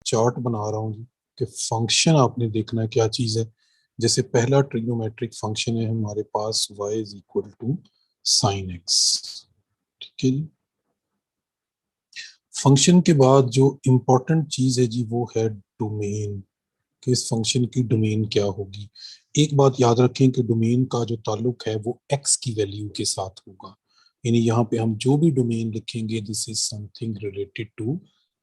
Chart बना रहा हूँ जी कि फंक्शन आपने देखना है क्या चीज है। जैसे पहला ट्रिग्नोमेट्रिक फंक्शन है हमारे पास y is equal to sine x, ठीक है जी। फंक्शन के बाद जो इंपॉर्टेंट चीज है जी वो है डोमेन, कि इस फंक्शन की डोमेन क्या होगी। एक बात याद रखें कि डोमेन का जो ताल्लुक है वो x की वैल्यू के साथ होगा, यानी यहाँ पे हम जो भी डोमेन लिखेंगे this is something related to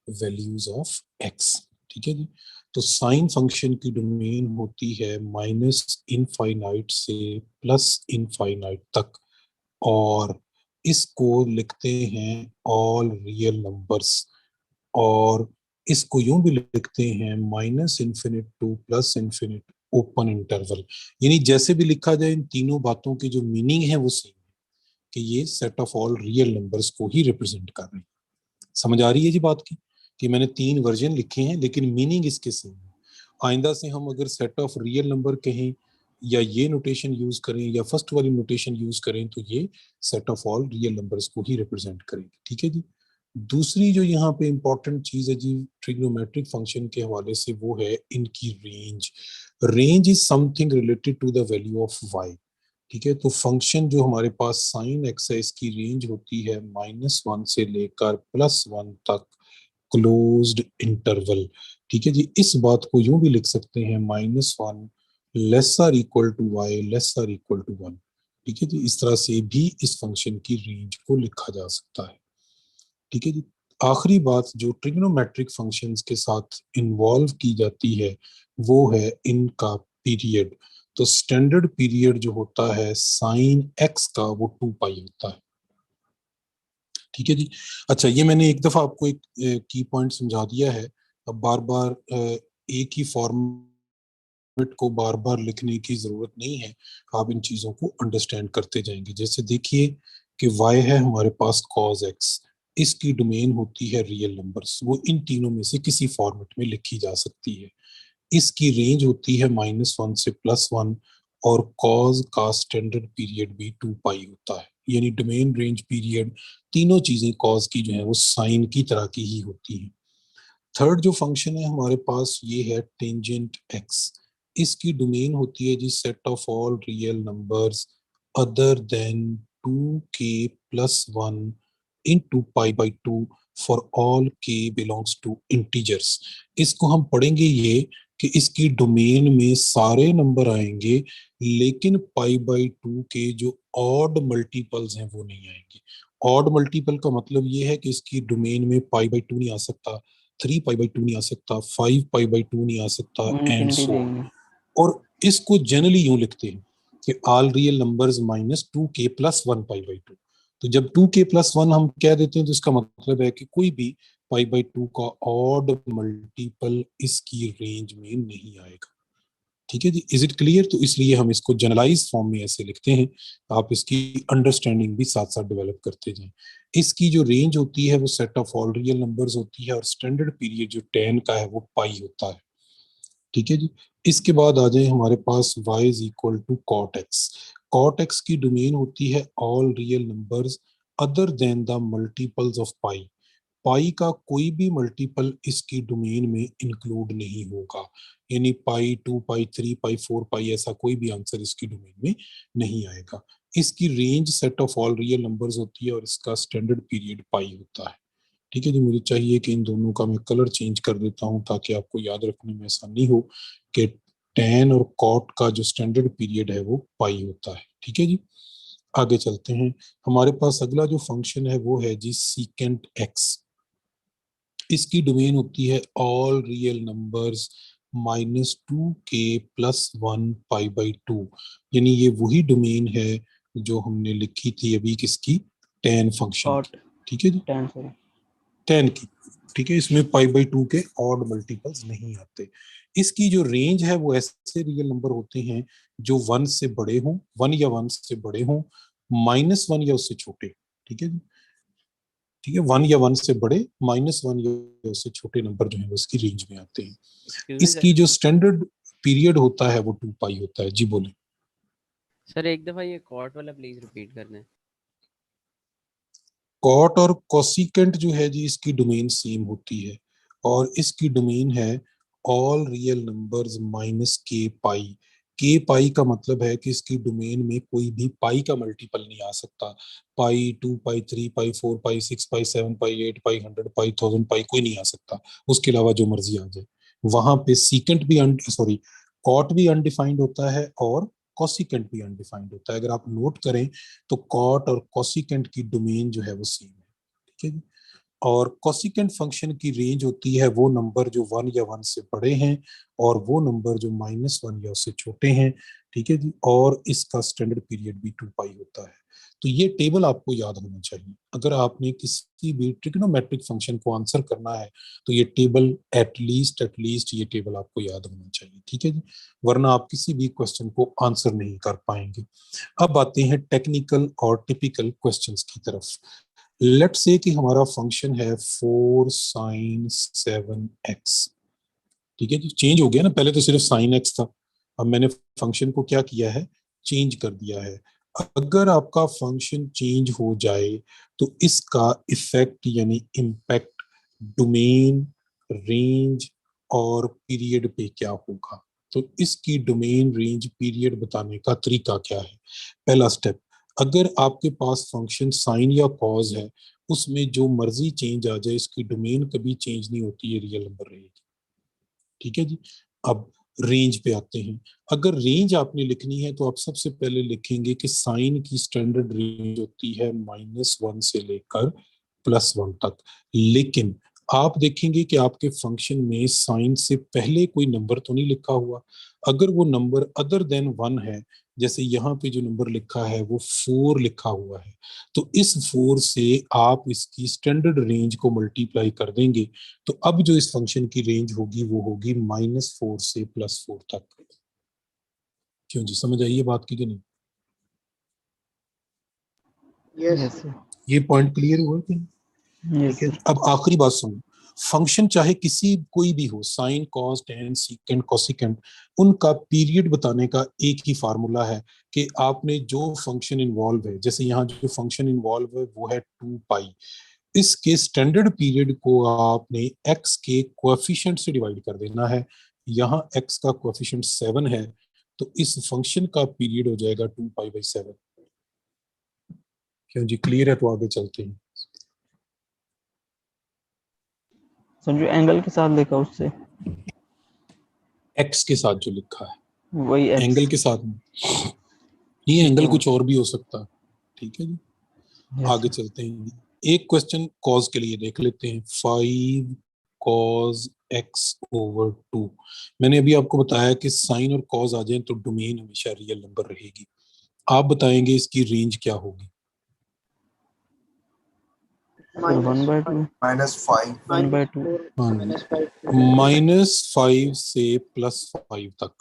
values of x, ठीक है जी। तो साइन फंक्शन की डोमेन होती है माइनस इनफाइनाइट से प्लस इनफाइनाइट तक, और इसको लिखते हैं ऑल रियल नंबर्स, और इसको यूं भी लिखते हैं minus infinite two plus infinite open interval. यानी जैसे भी लिखा जाए इन तीनों बातों की जो मीनिंग है वो सेम है, कि ये set of all real numbers को ही रिप्रेजेंट कर रहे हैं। समझ आ रही है जी बात की, कि मैंने तीन वर्जन लिखे हैं लेकिन मीनिंग इसके सेम है। आइंदा से हम अगर सेट ऑफ रियल नंबर कहें या ये नोटेशन यूज करें या फर्स्ट वाली नोटेशन यूज करें तो ये set of all real numbers को ही रिप्रेजेंट करेंगे, ठीक है जी। दूसरी जो यहाँ पे इंपॉर्टेंट चीज है जी ट्रिग्नोमेट्रिक फंक्शन के हवाले से वो है इनकी range. Range is something related to the value of y, ठीक है। तो फंक्शन जो हमारे पास साइन एक्स है इसकी रेंज होती है -1 से लेकर +1 तक क्लोज्ड इंटरवल, ठीक है जी। इस बात को यूं भी लिख सकते हैं -1 lesser equal to y lesser equal to 1, ठीक है जी। इस तरह से भी इस फंक्शन की रेंज को लिखा जा सकता है, ठीक है जी। आखिरी बात जो ट्रिग्नोमेट्रिक फंक्शंस के साथ इन्वॉल्व की जाती है वो है इनका पीरियड। तो स्टैंडर्ड पीरियड जो होता है साइन एक्स का वो 2 पाई होता है, ठीक है जी। अच्छा, ये मैंने एक दफा आपको एक की पॉइंट समझा दिया है, अब बार बार एक ही फॉर्मेट को बार बार लिखने की जरूरत नहीं है, आप इन चीजों को अंडरस्टैंड करते जाएंगे। जैसे देखिए कि y है हमारे पास cos x, इसकी डोमेन होती है रियल नंबर्स, वो इन तीनों में से किसी फॉर्मेट में लिखी जा सकती है। इसकी रेंज होती है -1 से +1, और कॉज का स्टैंडर्ड पीरियड भी 2 पाई होता है, यानी डोमेन रेंज पीरियड तीनों चीजें कॉज की जो है वो साइन की तरह की ही होती हैं। थर्ड जो फंक्शन है हमारे पास ये है टेंजेंट एक्स, इसकी डोमेन होती है जी set of all real numbers other than 2k+1 in 2 pi by 2 for all k belongs to integers. इसको हम पढ़ेंगे ये कि इसकी डोमेन में सारे नंबर आएंगे लेकिन पाई बाई 2 के जो ऑड मल्टीपल्स हैं वो नहीं आएंगे। ऑड मल्टीपल का मतलब ये है कि इसकी डोमेन में पाई बाई 2 नहीं आ सकता, 3 पाई बाई 2 नहीं आ सकता, 5 पाई बाई 2 नहीं आ सकता, एंड इनफिनिटी सो ऑन। देंगे। और इसको जनरली यूं लिखते हैं कि all real numbers -2k+1 pi by 2। तो जब 2k+1 हम कह देते हैं तो इसका मतलब है कि कोई भी पाई बाई 2 का ऑड मल्टीपल इसकी रेंज में नहीं आएगा, ठीक है जी। Is it clear? तो इसलिए हम इसको जनरलाइज फॉर्म में ऐसे लिखते हैं, आप इसकी अंडरस्टैंडिंग भी साथ साथ डेवलप करते जाएं। इसकी जो रेंज होती है वो set of all real numbers होती है, और स्टैंडर्ड पीरियड जो 10 का है वो पाई होता है, ठीक है जी। इसके बाद आ जाए हमारे पास y is equal to cot x. Cot x की डोमेन होती है all real numbers other than the multiples of pi. Pi का कोई भी मल्टीपल इसकी डोमेन में इंक्लूड नहीं होगा, यानी पाई 2 पाई 3 पाई 4 पाई ऐसा कोई भी आंसर इसकी डोमेन में नहीं आएगा। इसकी range set of all real numbers होती है और इसका स्टैंडर्ड पीरियड पाई होता है, ठीक है जी। मुझे चाहिए कि इन दोनों का मैं कलर चेंज कर देता हूं ताकि आपको याद रखने में आसानी हो कि tan और cot का जो स्टैंडर्ड पीरियड है वो पाई होता है, ठीक है जी। आगे चलते हैं, हमारे पास अगला जो फंक्शन है वो है जी सीकेंट एक्स। इसकी डोमेन होती है all real numbers -2k+1 pi by 2, यानी ये वही डोमेन है जो हमने लिखी थी अभी किसकी, tan फंक्शन कॉट की, ठीक है जी, 10 सॉरी 10 की, ठीक है। इसमें पाई बाई 2 के ऑड मल्टीपल्स नहीं आते। इसकी जो रेंज है वो ऐसे रियल नंबर होते हैं जो 1 से बड़े हों, 1 या 1 से बड़े हों, -1 या उससे छोटे, ठीक है जी, ठीक है। 1 या 1 से बड़े, -1 या उससे छोटे नंबर जो है वो इसकी रेंज में आते हैं। एक्सक्यूज मी इसकी जो स्टैंडर्ड पीरियड होता है वो 2 पाई होता है जी। बोले सर, एक दफा ये कॉट वाला प्लीज रिपीट कर दें। कॉट और कोसिकेंट जो है जी इसकी डोमेन सेम होती है। और इसकी डोमेन है ऑल रियल नंबर्स माइनस के पाई। के पाई का मतलब है कि इसकी डोमेन में कोई भी पाई का मल्टीपल नहीं आ सकता। पाई, 2 पाई, 3 पाई, 4 पाई, 6 पाई, 7 पाई, 8 पाई, 100 पाई, 1000 पाई, कोई नहीं आ सकता। उसके अलावा जो मर्जी आ जाए। वहां पे सीकेंट भी सॉरी कॉट भी अनडिफाइंड होता है और कॉसिकेंट भी अनडिफाइंड होता है। अगर आप नोट करें तो कॉट और कॉसिकेंट की डोमेन जो है वो सेम है। ठीक है जी। और कोसिकेंट फंक्शन की रेंज होती है वो नंबर जो 1 या 1 से बड़े हैं और वो नंबर जो -1 या उससे छोटे हैं। ठीक है जी। और इसका स्टैंडर्ड पीरियड भी 2 पाई होता है। तो ये टेबल आपको याद होना चाहिए। अगर आपने किसी भी ट्रिग्नोमेट्रिक फंक्शन को आंसर करना है तो ये टेबल एटलीस्ट ये टेबल आपको याद होना चाहिए। ठीक है जी। वरना आप किसी भी क्वेश्चन को आंसर नहीं कर पाएंगे। अब आते हैं टेक्निकल और टिपिकल क्वेश्चंस की तरफ। लेट से कि हमारा फंक्शन है 4 sin 7x। ठीक है जी। चेंज हो गया ना, पहले तो सिर्फ sin x था, अब मैंने फंक्शन को क्या किया है, चेंज कर दिया है। अगर आपका फंक्शन चेंज हो जाए तो इसका इफेक्ट यानी इम्पैक्ट डोमेन, रेंज और पीरियड पे क्या होगा। तो इसकी डोमेन, रेंज, पीरियड बताने का तरीका क्या है। पहला स्टेप, अगर आपके पास फंक्शन साइन या कॉज है, उसमें जो मर्जी चेंज आ जाए, इसकी डोमेन कभी चेंज नहीं होती, ये रियल नंबर रहेगी। ठीक है जी। अब रेंज पे आते हैं। अगर रेंज आपने लिखनी है तो आप सबसे पहले लिखेंगे कि साइन की स्टैंडर्ड रेंज होती है -1 से लेकर +1 तक। लेकिन आप देखेंगे कि आपके फंक्शन में साइन से पहले कोई नंबर तो नहीं लिखा हुआ। अगर वो नंबर अदर देन 1 है, जैसे यहाँ पे जो नंबर लिखा है वो 4 लिखा हुआ है, तो इस 4 से आप इसकी स्टैंडर्ड रेंज को मल्टीप्लाई कर देंगे। तो अब जो इस फंक्शन की रेंज होगी वो होगी -4 से +4 तक। क्यों जी, समझ आई ये बात की कि नहीं? Yes sir. ये पॉइंट क्लियर हुआ कि नहीं? यस ठीक है। सर। अब आखिरी बात सुनो, फंक्शन चाहे किसी कोई भी हो, sine, cos, tan, secant, cosecant, उनका पीरियड बताने का एक ही फार्मूला है कि आपने जो फंक्शन इन्वॉल्व है, जैसे यहाँ जो फंक्शन इन्वॉल्व है वो है 2 पाई, इसके स्टैंडर्ड पीरियड को आपने x के कोएफिशिएंट से डिवाइड कर देना है। यहाँ x का कोएफिशिएंट 7 है, तो इस फंक्शन का पीरियड हो जाएगा 2 पाई/7। क्यों जी, क्लियर है? तो आगे चलते हैं। सर जो एंगल के साथ लिखा उससे x के साथ जो लिखा है, वही एंगल एक्स। के साथ में, ये एंगल कुछ और भी हो सकता है। ठीक है जी। यस आगे सर। चलते हैं। एक क्वेश्चन कॉज के लिए देख लेते हैं। 5 cos x/2। मैंने अभी आपको बताया कि साइन और कॉज आ जाए तो डोमेन हमेशा रियल नंबर रहेगी। आप बताएंगे इसकी रेंज क्या होगी? 1/2। -5 1/2। -5 से +5 तक।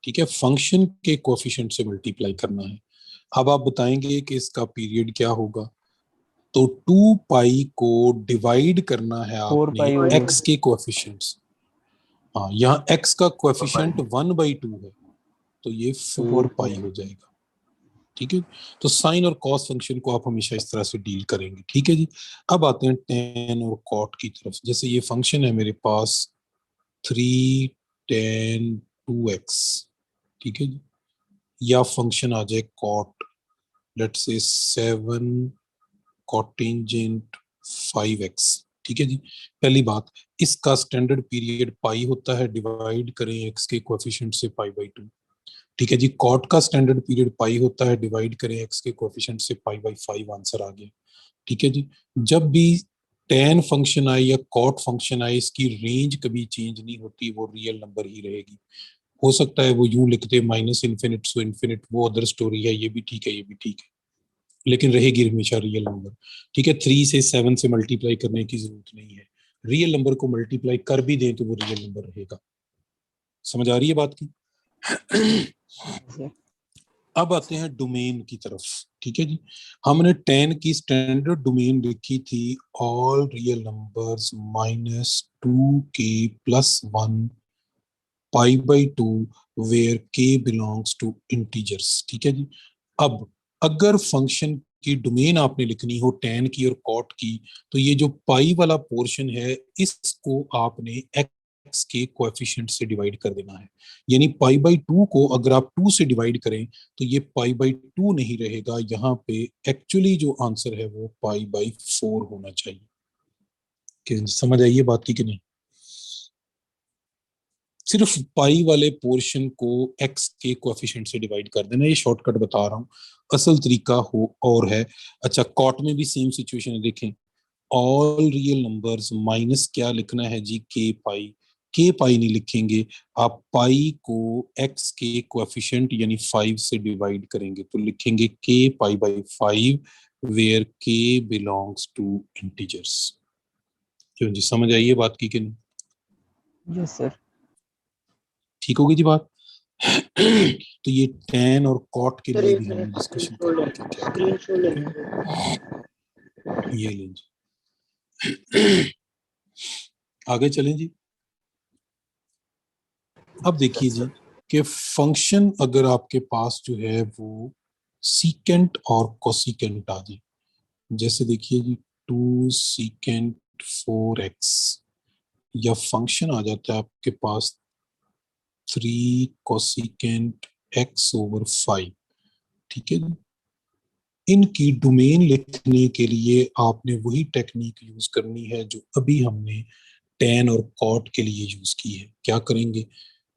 ठीक है, फंक्शन के कोएफिशिएंट से मल्टीप्लाई करना है। अब आप बताएंगे कि इसका पीरियड क्या होगा। तो 2 पाई को डिवाइड करना है 4 आपने पाई हो x जाएगा। के कोएफिशिएंट्स। हाँ, यहाँ x का कोएफिशिएंट 1/2 है, तो ये 4 4 पाई पाई। हो जाएगा। ठीक है। तो साइन और कॉस फंक्शन को आप हमेशा इस तरह से डील करेंगे। ठीक है जी। अब आते हैं टेन और कॉट की तरफ। जैसे ये फंक्शन है मेरे पास 3 tan 2x। ठीक है जी। या फंक्शन आ जाए cot, let's say 7 cotangent 5x। ठीक है जी। पहली बात, इसका स्टैंडर्ड पीरियड पाई होता है, डिवाइड करें x के कोएफिशिएंट से π/2। ठीक है जी। कॉट का स्टैंडर्ड पीरियड पाई होता है, डिवाइड करें x के कोएफिशिएंट से π/5। आंसर आ गया। ठीक है जी। जब भी tan फंक्शन आए या कॉट फंक्शन आए, इसकी रेंज कभी चेंज नहीं होती, वो रियल नंबर ही रहेगी। हो सकता है वो यूं लिखते -∞ से इन्फिनिट, वो अदर स्टोरी है, ये भी ठीक है, ये भी ठीक है, लेकिन रहेगी हमेशा रियल नंबर। ठीक है। 3 से 7 से मल्टीप्लाई करने की जरूरत नहीं है, रियल नंबर को मल्टीप्लाई कर भी दें तो वो रियल नंबर रहेगा। समझ आ रही है बात की? सर। अब आते हैं डोमेन की तरफ। ठीक है जी। हमने 10 की स्टैंडर्ड डोमेन लिखी थी all real numbers -2 k +1 π/2 where k belongs to integers. ठीक है जी। अब अगर फंक्शन की डोमेन आपने लिखनी हो tan की और cot की, तो ये जो पाई वाला पोर्शन है इसको आपने x के कोएफिशिएंट से डिवाइड कर देना है। यानी पाई बाई 2 को अगर आप 2 से डिवाइड करें तो ये पाई बाई 2 नहीं रहेगा, यहाँ पे एक्चुअली जो आंसर है वो पाई बाई 4 होना चाहिए। समझ आइए बात की कि नहीं? सिर्फ पाई वाले पोर्शन को x के कोएफिशिएंट से डिवाइड कर देना, ये शॉर्टकट बता रहा हूँ, असल तरीका हो और है। अच्छा, कॉट में भी सेम सिचुएशन है, देखें ऑल रियल नंबर्स माइनस क्या लिखना है जी, के पाई नहीं लिखेंगे, आप पाई को x के कोएफिशिएंट यानी 5 से डिवाइड करेंगे तो लिखेंगे के पाई बाई 5 वेयर के बिलोंग्स टू इंटीजर्स। क्यों जी, समझ आइए बात की कि नहीं? Yes sir. ठीक होगी जी बात। तो ये tan और cot के लिए भी हम डिस्कशन करेंगे कि क्या ये लीजिए। आगे चलें जी। अब देखिए जी कि फंक्शन अगर आपके पास जो है वो सीकेंट और कोसिकेंट आ जाए, जैसे देखिए जी 2 सीकेंट 4x, या फंक्शन आ जाता है आपके पास 3 कोसिकेंट x ओवर 5, ठीक है जी। इनकी डोमेन लिखने के लिए आपने वही टेक्निक यूज करनी है जो अभी हमने tan और cot के लिए यूज की है। क्या करेंगे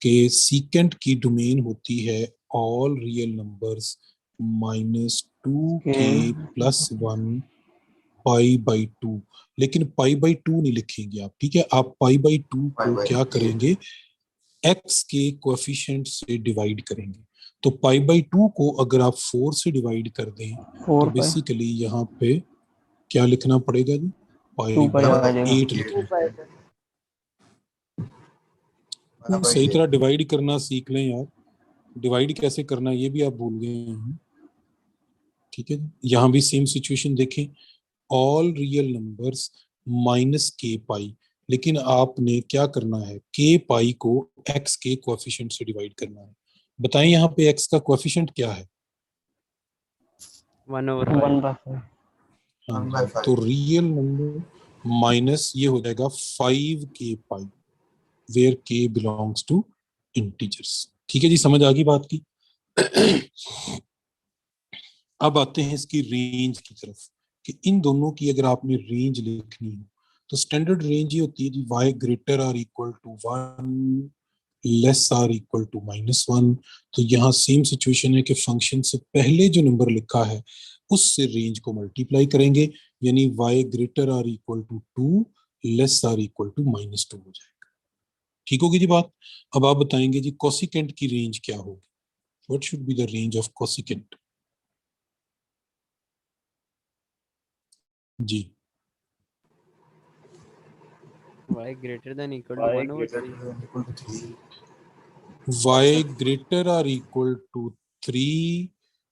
कि सीकेंट की डोमेन होती है all real numbers minus 2k plus 1 pi by 2, लेकिन पाई बाई 2 नहीं लिखेंगे आप, ठीक है। आप पाई बाई 2 को क्या करेंगे, x के कोएफिशिएंट से डिवाइड करेंगे। तो पाई बाई 2 को अगर आप 4 से डिवाइड कर दें तो 4 पाई बेसिकली यहाँ पे क्या लिखना पड़ेगा जी, पाई 2 पाई बाई आ जाएगा। 8 लिखना पड़ेगा। सही तरह डिवाइड करना सीख लें यार, डिवाइड कैसे करना ये भी आप भूल गए हैं, ठीक है। यहाँ भी सेम सिचुएशन देखें, ऑल रियल नंबर्स माइनस के पाई, लेकिन आपने क्या करना है, के पाई को एक्स के कोएफिशिएंट से डिवाइड करना है। बताएं यहाँ पे एक्स का कोएफिशिएंट क्या है? 1/5। हाँ, तो रियल नंबर माइनस ये हो जाएगा 5 के पाई वेयर के बिलोंग्स टू इंटीजर्स। ठीक है जी, समझ आ गई बात की। अब आते हैं इसकी रेंज की तरफ कि इन दोनों की अगर आपने रेंज लिखनी हो तो स्टैंडर्ड रेंज ये होती है जी y greater or equal to 1 less or equal to -1। तो यहाँ सेम सिचुएशन है कि फंक्शन से पहले जो नंबर लिखा है उससे रेंज को मल्टीप्लाई करेंगे, यानी y greater or equal to 2 less or equal to -2 हो जाएगा। ठीक होगी जी बात। अब आप बताएंगे जी कोसिकेंट की रेंज क्या होगी, what should be the range of cosecant जी। y greater than equal to 1/3। y greater or equal to 3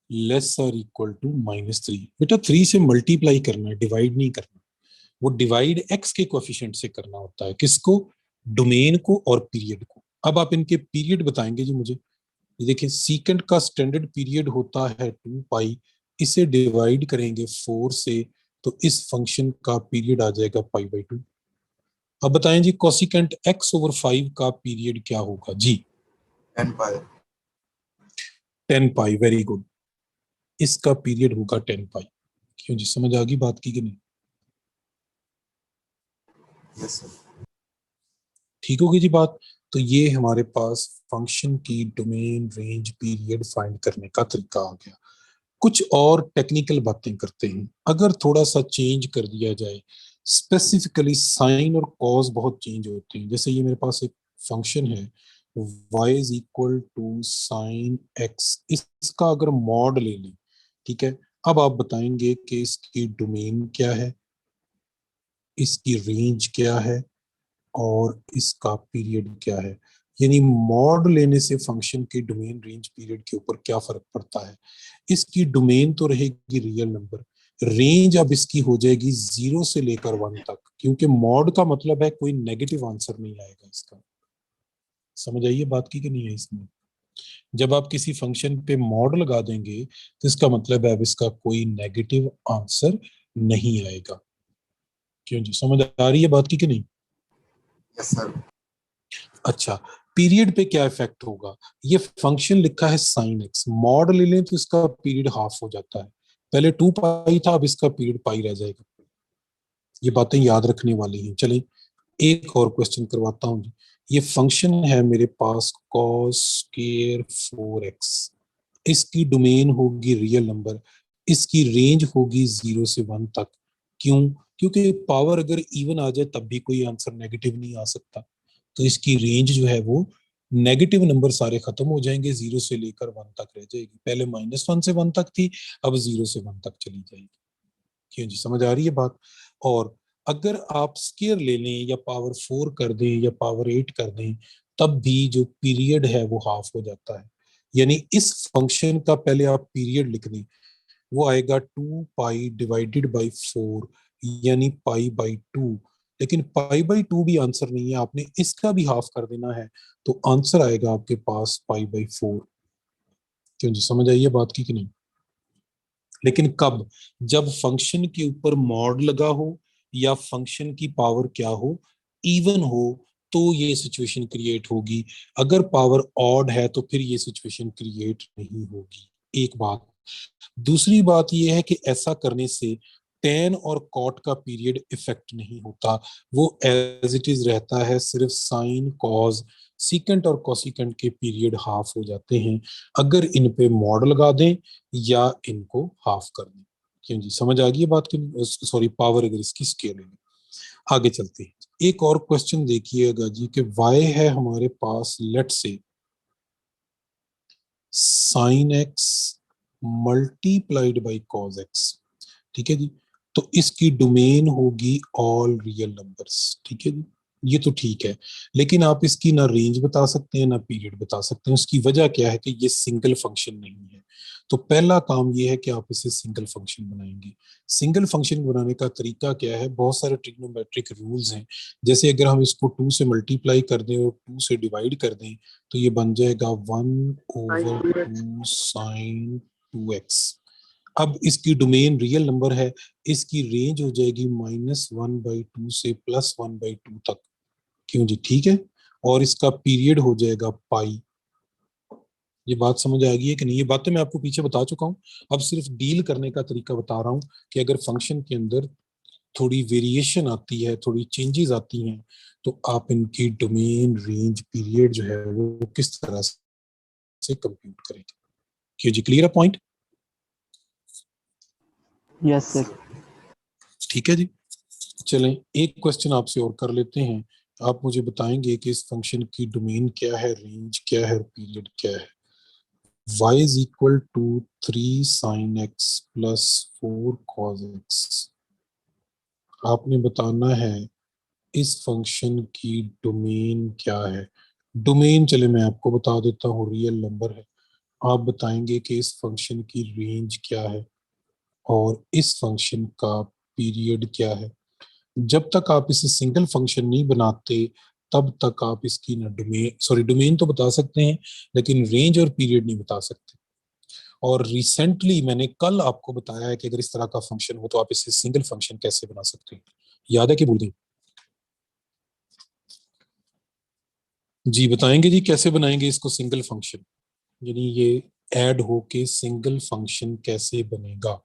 less और इक्वल टू -3। बेटा 3 से मल्टीप्लाई करना है, डिवाइड नहीं करना। वो डिवाइड x के कोएफिशिएंट से करना होता है, किसको, डोमेन को और पीरियड को। अब आप इनके पीरियड बताएंगे जी मुझे। ये देखिए सीकेंट का स्टैंडर्ड पीरियड होता है 2 पाई, इसे डिवाइड करेंगे 4 से तो इस फंक्शन का पीरियड आ जाएगा पाई बाई 2। अब बताएं जी कोसिकेंट x ओवर 5 का पीरियड क्या होगा जी, 10 पाई। 10 पाई, वेरी गुड। इसका पीरियड होगा 10 पाई। क्यों जी, समझ आ गई बात की कि नहीं? Yes sir. ठीक होगी जी बात। तो ये हमारे पास फंक्शन की डोमेन रेंज पीरियड फाइंड करने का तरीका आ गया। कुछ और टेक्निकल बातें करते हैं, अगर थोड़ा सा चेंज कर दिया जाए, स्पेसिफिकली साइन और कॉज बहुत चेंज होते हैं। जैसे ये मेरे पास एक फंक्शन है y is equal to sine x, इसका अगर मॉड ले लें, ठीक है। अब आप बताएंगे कि इसकी डोमेन क्या है, इसकी रेंज क्या है और इसका पीरियड क्या है। यानी मॉड लेने से फंक्शन के डोमेन रेंज पीरियड के ऊपर क्या फर्क पड़ता है। इसकी डोमेन तो रहेगी रियल नंबर, रेंज अब इसकी हो जाएगी 0 से लेकर 1 तक, क्योंकि मॉड का मतलब है कोई नेगेटिव आंसर नहीं आएगा इसका। समझ आइए बात की कि नहीं है इसमें? जब आप किसी फंक्शन पे मॉड लगा देंगे तो इसका मतलब है अब इसका कोई नेगेटिव आंसर नहीं आएगा। क्यों जी, समझ आ रही है बात की कि नहीं? Yes, sir. अच्छा, पीरियड पे क्या इफेक्ट होगा? ये फंक्शन लिखा है साइन एक्स, मॉड ले लें तो इसका पीरियड हाफ हो जाता है। पहले 2 पाई था, अब इसका पीरियड पाई रह जाएगा। ये बातें याद रखने वाली हैं। चलिए एक और क्वेश्चन करवाता हूँ जी। ये फंक्शन है मेरे पास cos स्क्वायर 4x, इसकी डोमेन होगी रियल नंबर, इसकी रेंज होगी 0 से 1 तक। क्यों? क्योंकि पावर अगर इवन आ जाए तब भी कोई आंसर नेगेटिव नहीं आ सकता, तो इसकी रेंज जो है वो नेगेटिव नंबर सारे खत्म हो जाएंगे, 0 से लेकर 1 तक रह जाएगी। पहले -1 से 1 तक थी, अब 0 से 1 तक चली जाएगी। क्यों जी, समझ आ रही है बात? और अगर आप स्केयर ले लें या पावर 4 कर दें या पावर 8 कर दें, तब भी जो पीरियड है वो हाफ हो जाता है। यानी इस फंक्शन का पहले आप पीरियड लिख दें, वो आएगा 2 पाई डिवाइडेड बाई 4, यानी पाई बाई 2। लेकिन पाई बाई 2 भी आंसर नहीं है, आपने इसका भी हाफ कर देना है, तो आंसर आएगा आपके पास पाई बाई 4। क्यों जी, समझ आई है बात की कि नहीं? लेकिन कब? जब फंक्शन के ऊपर मॉड लगा हो या फंक्शन की पावर क्या हो, इवन हो, तो ये सिचुएशन क्रिएट होगी। अगर पावर ऑड है तो फिर ये सिचुएशन क्रिएट नहीं होगी। एक बात। दूसरी बात यह है कि ऐसा करने से टेन और कॉट का पीरियड इफेक्ट नहीं होता, वो एज इट इज रहता है। सिर्फ साइन, कॉज, सीकेंट और कोसिकेंट के पीरियड हाफ हो जाते हैं अगर इन पे मॉड लगा दें या इनको हाफ कर दें। क्यों जी, समझ आ गई है बात की? सॉरी, पावर अगर इसकी स्केल है। आगे चलते हैं। एक और क्वेश्चन देखिएगा जी कि y है हमारे पास, लेट से sine x multiplied by cos x. ठीक है जी, तो इसकी डोमेन होगी ऑल रियल नंबर्स। ठीक है जी, ये तो ठीक है, लेकिन आप इसकी ना रेंज बता सकते हैं ना पीरियड बता सकते हैं। उसकी वजह क्या है कि ये सिंगल फंक्शन नहीं है। तो पहला काम ये है कि आप इसे सिंगल फंक्शन बनाएंगे। सिंगल फंक्शन बनाने का तरीका क्या है? बहुत सारे ट्रिग्नोमेट्रिक रूल्स हैं। जैसे अगर हम इसको 2 से मल्टीप्लाई कर दें और 2 से डिवाइड कर दें तो ये बन जाएगा 1/2 साइन 2x। अब इसकी डोमेन रियल नंबर है, इसकी रेंज हो जाएगी -1/2 से +1/2 तक। क्यों जी, ठीक है? और इसका पीरियड हो जाएगा पाई। ये बात समझ आ गई है कि नहीं? ये बातें मैं आपको पीछे बता चुका हूँ, अब सिर्फ डील करने का तरीका बता रहा हूँ कि अगर फंक्शन के अंदर थोड़ी वेरिएशन आती है, थोड़ी चेंजेस आती हैं, तो आप इनकी डोमेन, रेंज, पीरियड जो है वो किस तरह से कंप्यूट करेंगे। क्यों जी, क्लियर है पॉइंट? Yes sir. ठीक है जी, चलें एक क्वेश्चन आपसे और कर लेते हैं। आप मुझे बताएंगे कि इस फंक्शन की डोमेन क्या है, रेंज क्या है, पीरियड क्या है। y is equal to 3 sin x plus 4 cos x। आपने बताना है इस फंक्शन की डोमेन क्या है। डोमेन चले मैं आपको बता देता हूँ, रियल नंबर है। आप बताएंगे कि इस फंक्शन की रेंज क्या है और इस फंक्शन का पीरियड क्या है। जब तक आप इसे सिंगल फंक्शन नहीं बनाते तब तक आप इसकी ना डोमेन तो बता सकते हैं, लेकिन रेंज और पीरियड नहीं बता सकते। और रिसेंटली मैंने कल आपको बताया है कि अगर इस तरह का फंक्शन हो तो आप इसे सिंगल फंक्शन कैसे बना सकते हैं। याद है कि भूल गए? जी बताएंगे जी, कैसे बनाएंगे इसको सिंगल फंक्शन, यानी ये ऐड होके सिंगल फंक्शन कैसे बनेगा।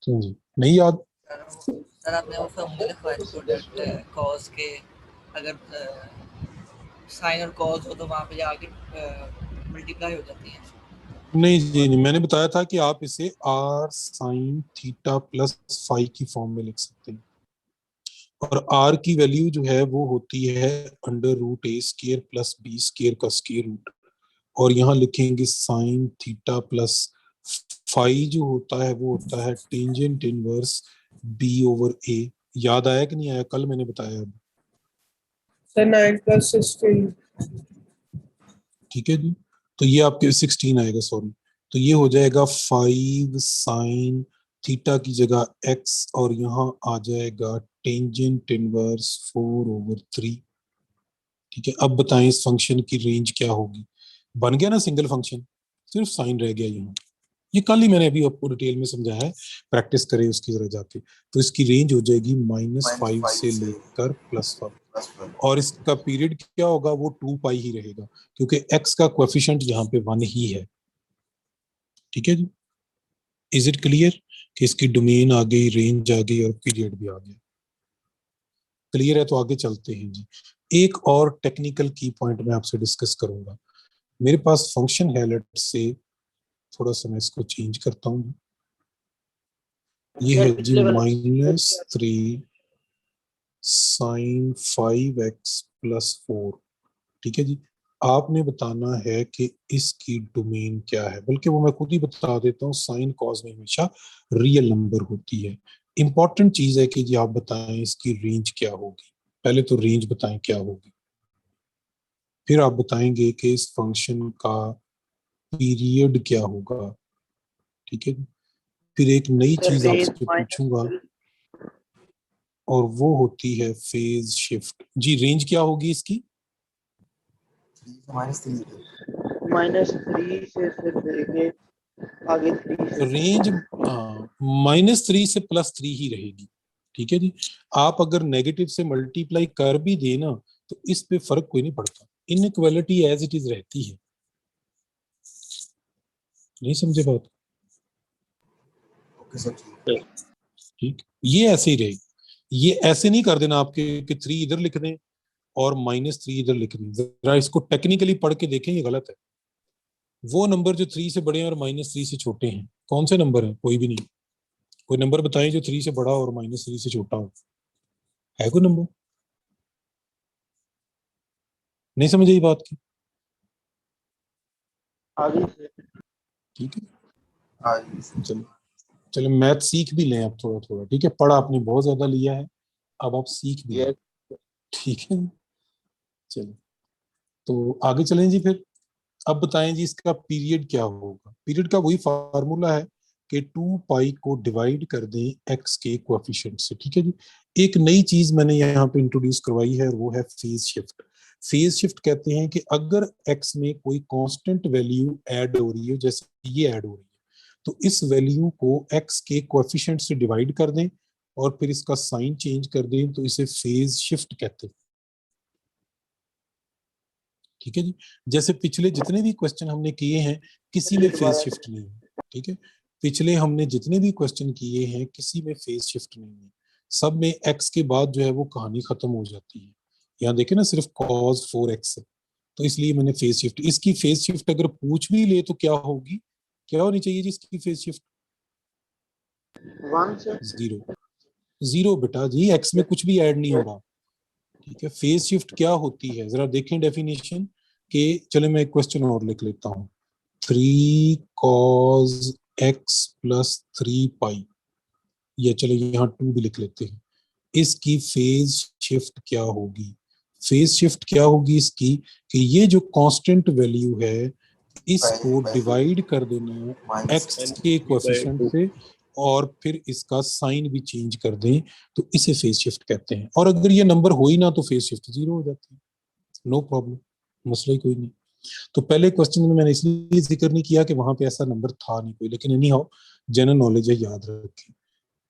जी नहीं याद? सर आपने वो फॉर्मूला लिखवाया था प्रोडक्ट कॉस के, अगर साइन और कॉस हो तो वहाँ पे जाके मल्टीप्लाई हो जाती है। नहीं जी नहीं, मैंने बताया था कि आप इसे r sin theta plus phi की फॉर्म में लिख सकते हैं। और r की वैल्यू जो है वो होती है √a² प्लस b² का स्क्वायर रूट। और यहाँ लिखेंगे साइन थीटा प्लस फाई जो होता है वो होता है टेंजेंट इनवर्स b/a। याद आया कि नहीं आया? कल मैंने बताया। सर 9+16। ठीक है जी, तो ये आपके 16 आएगा, सॉरी। तो ये हो जाएगा 5 साइन थीटा की जगह x, और यहाँ आ जाएगा टेंजेंट इनवर्स 4/3। ठीक है, अब बताएं इस फंक्शन की रेंज क्या होगी। बन गया ना सिंगल फंक्शन, सिर्फ साइन रह गया यहाँ। ये कल ही मैंने अभी आपको डिटेल में समझाया है, प्रैक्टिस करें उसकी जरा जाके। तो इसकी रेंज हो जाएगी -5 से लेकर +5, और इसका पीरियड क्या होगा, वो 2 पाई ही रहेगा, क्योंकि x का कोएफिशिएंट यहाँ पे 1 ही है। ठीक है जी, इज इट क्लियर कि इसकी डोमेन आ गई, रेंज आ गई और पीरियड भी आ गया। क्लियर है, तो आगे चलते हैं जी। एक और टेक्निकल की पॉइंट मैं आपसे डिस्कस करूंगा। मेरे पास फंक्शन है, लेट से थोड़ा सा मैं इसको चेंज करता हूँ। ये है जी -3 sin 5x + 4। ठीक है जी, आपने बताना है कि इसकी डोमेन क्या है, बल्कि वो मैं खुद ही बता देता हूँ। साइन कॉस में हमेशा रियल नंबर होती है। इंपॉर्टेंट चीज है कि जी आप बताएं इसकी रेंज क्या होगी। पहले तो रेंज बताएं क्या होगी, फिर आप बताएंगे कि इस फंक्शन का पीरियड क्या होगा। ठीक है, फिर एक नई चीज आपसे पूछूंगा और वो होती है फेज शिफ्ट। जी रेंज क्या होगी इसकी? -3 -3 से फिर देंगे आगे 3 से रेंज -3 से +3 ही रहेगी। ठीक है जी, आप अगर नेगेटिव से मल्टीप्लाई कर भी देना तो इस पे फर्क कोई नहीं पड़ता, इनइक्वालिटी एज इट इज रहती है। नहीं समझे बात? Okay sir. ठीक, ये ऐसे ही रहेगी। ये ऐसे नहीं कर देना आपके कि 3 इधर लिख दें और -3 इधर लिख दें। जरा इसको टेक्निकली पढ़ के देखें, ये गलत है। वो नंबर जो 3 से बड़े हैं और -3 से छोटे हैं, कौन से नंबर हैं? कोई भी नहीं। कोई नंबर बताएं जो 3 से बड़ा और -3 से छोटा हो। है कोई नंबर? नहीं समझे ये बात की? आगे से। ठीक है, आगे चलो चलो मैथ सीख भी लें अब थोड़ा थोड़ा। ठीक है, पढ़ा आपने बहुत ज्यादा लिया है, अब आप सीख भी लें। ठीक है, चलो तो आगे चलें जी फिर। अब बताएं जी इसका पीरियड क्या होगा। पीरियड का वही फार्मूला है कि 2 पाई को डिवाइड कर दें x के कोएफिशिएंट से। ठीक है जी, एक नई चीज मैंने यहाँ पे इंट्रोड्यूस करवाई है और वो है फेज शिफ्ट। फेज शिफ्ट कहते हैं कि अगर x में कोई कांस्टेंट वैल्यू ऐड हो रही है, जैसे ये ऐड हो रही है, तो इस वैल्यू को x के कोएफिशिएंट से डिवाइड कर दें और फिर इसका साइन चेंज कर दें, तो इसे फेज शिफ्ट कहते हैं। ठीक है जी, जैसे पिछले जितने भी क्वेश्चन हमने किए हैं किसी में फेज शिफ्ट नहीं है। ठीक है, पिछले हमने जितने भी क्वेश्चन किए हैं किसी में फेज शिफ्ट नहीं है, सब में x के बाद जो है वो कहानी खत्म हो जाती है। यहाँ देखे ना, सिर्फ cos 4x है, तो इसलिए मैंने फेज शिफ्ट। इसकी फेज शिफ्ट अगर पूछ भी ले तो क्या होगी, क्या होनी चाहिए जी इसकी फेज शिफ्ट? 1 से 0। 0 बेटा जी, x में कुछ भी ऐड नहीं हो रहा। ठीक है, फेज शिफ्ट क्या होती है जरा देखें डेफिनेशन के। चले मैं एक क्वेश्चन और लिख लेता हूँ। 3 cos x + 3 पाई, या चलो यहाँ 2 भी लिख लेते हैं। इसकी फेज शिफ्ट क्या होगी? फेज शिफ्ट क्या होगी इसकी कि ये जो कांस्टेंट वैल्यू है इसको डिवाइड कर देना x के कोएफिशिएंट से और फिर इसका साइन भी चेंज कर दें, तो इसे फेज शिफ्ट कहते हैं। और अगर ये नंबर हो ही ना तो फेज शिफ्ट 0 हो जाती है, नो प्रॉब्लम, मसला ही कोई नहीं। तो पहले क्वेश्चन में मैंने इसलिए जिक्र नहीं किया कि वहां पे ऐसा नंबर था नहीं कोई, लेकिन एनी हाउ जनरल नॉलेज है, याद रखें।